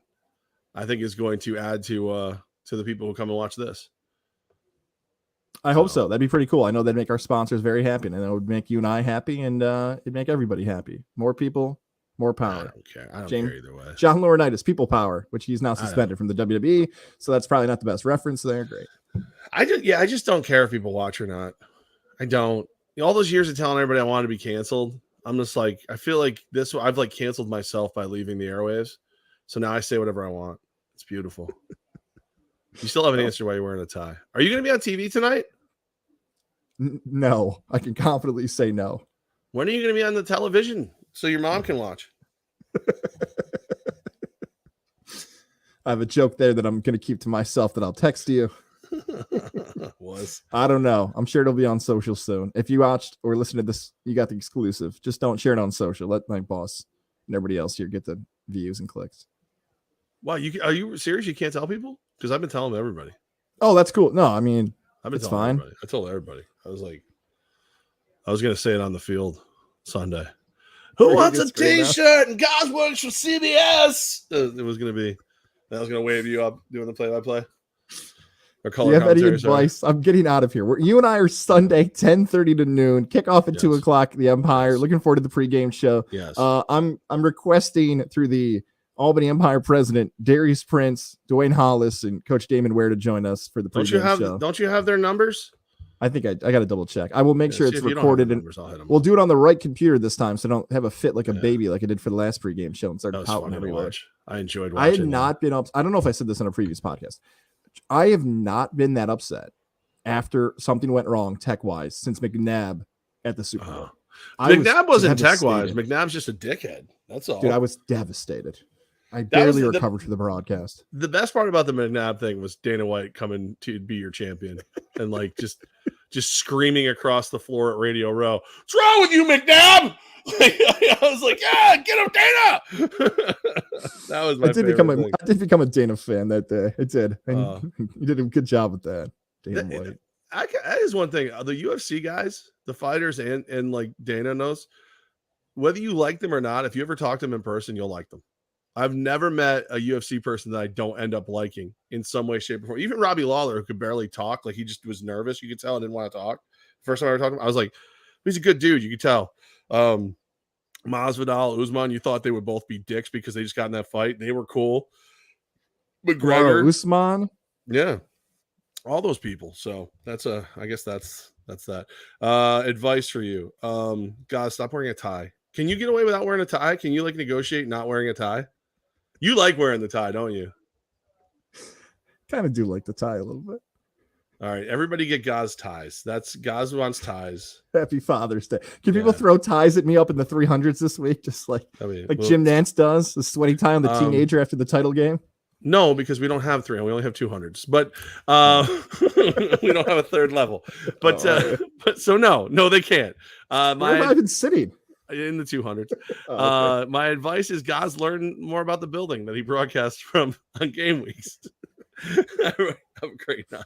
I think is going to add to the people who come and watch this. I hope so. That'd be pretty cool. I know that'd make our sponsors very happy, and it would make you and I happy, and it'd make everybody happy. More people, more power. I don't care. I don't care either way. John Laurinaitis, people power, which he's now suspended from the WWE, so that's probably not the best reference there. Great. I just don't care if people watch or not. I don't. All those years of telling everybody I wanted to be canceled, I'm just like, I feel like I've like canceled myself by leaving the airwaves. So now I say whatever I want. It's beautiful. You still haven't answered why you're wearing a tie. Are you going to be on TV tonight? No, I can confidently say no. When are you going to be on the television so your mom can watch? I have a joke there that I'm going to keep to myself that I'll text you. I don't know. I'm sure it'll be on social soon. If you watched or listened to this, you got the exclusive. Just don't share it on social. Let my boss and everybody else here get the views and clicks. Wow, are you serious? You can't tell people? Because I've been telling everybody. Oh, that's cool. No, I mean, it's fine. Everybody. I told everybody. I was going to say it on the field Sunday. Who wants a T-shirt and Goz works for CBS? It was going to be. I was going to wave you up doing the play-by-play. Or color you have any advice? I'm getting out of here. You and I are Sunday, 10:30 to noon. Kickoff at 2 o'clock. The Empire. Yes. Looking forward to the pregame show. Yes. I'm requesting through the Albany Empire president, Darius Prince, Dwayne Hollis, and Coach Damon Ware to join us for the pregame show. Don't you have their numbers? I think I got to double check. I will make sure it's recorded, and we'll do it on the right computer this time, so I don't have a fit like a baby like I did for the last pregame show and start pouting everywhere. I enjoyed watching. I had not been up. I don't know if I said this on a previous podcast. I have not been that upset after something went wrong tech-wise since McNabb at the Super Bowl. McNabb wasn't tech-wise. McNabb's just a dickhead. That's all. Dude, I was devastated. I barely recovered for the broadcast. The best part about the McNabb thing was Dana White coming to be your champion and like just screaming across the floor at Radio Row. What's wrong with you, McNabb? I was like, yeah, get him, Dana. That was my favorite thing. I did become a Dana fan that day. I did. And you did a good job with that. Dana White. That is one thing. The UFC guys, the fighters, and like Dana knows, whether you like them or not, if you ever talk to them in person, you'll like them. I've never met a UFC person that I don't end up liking in some way, shape, or form. Even Robbie Lawler, who could barely talk, like he just was nervous. You could tell, I didn't want to talk. First time I ever talked to him, I was like, he's a good dude. You could tell. Masvidal, Usman, you thought they would both be dicks because they just got in that fight. They were cool. McGregor, Usman, yeah, all those people. So I guess that's that. Advice for you, guys, stop wearing a tie. Can you get away without wearing a tie? Can you like negotiate not wearing a tie? You like wearing the tie, don't you? kind of do like the tie a little bit. All right, everybody get Goz ties. That's Goz wants ties. Happy Father's Day. Can people throw ties at me up in the 300s this week? Just like Jim Nance does, the sweaty tie on the teenager after the title game? No, because we don't have 300. We only have 200s. But we don't have a third level. But but so no, they can't. Where have I been sitting? In the 200s. Okay. My advice is Goz learn more about the building that he broadcasts from on game weeks. Have a great night.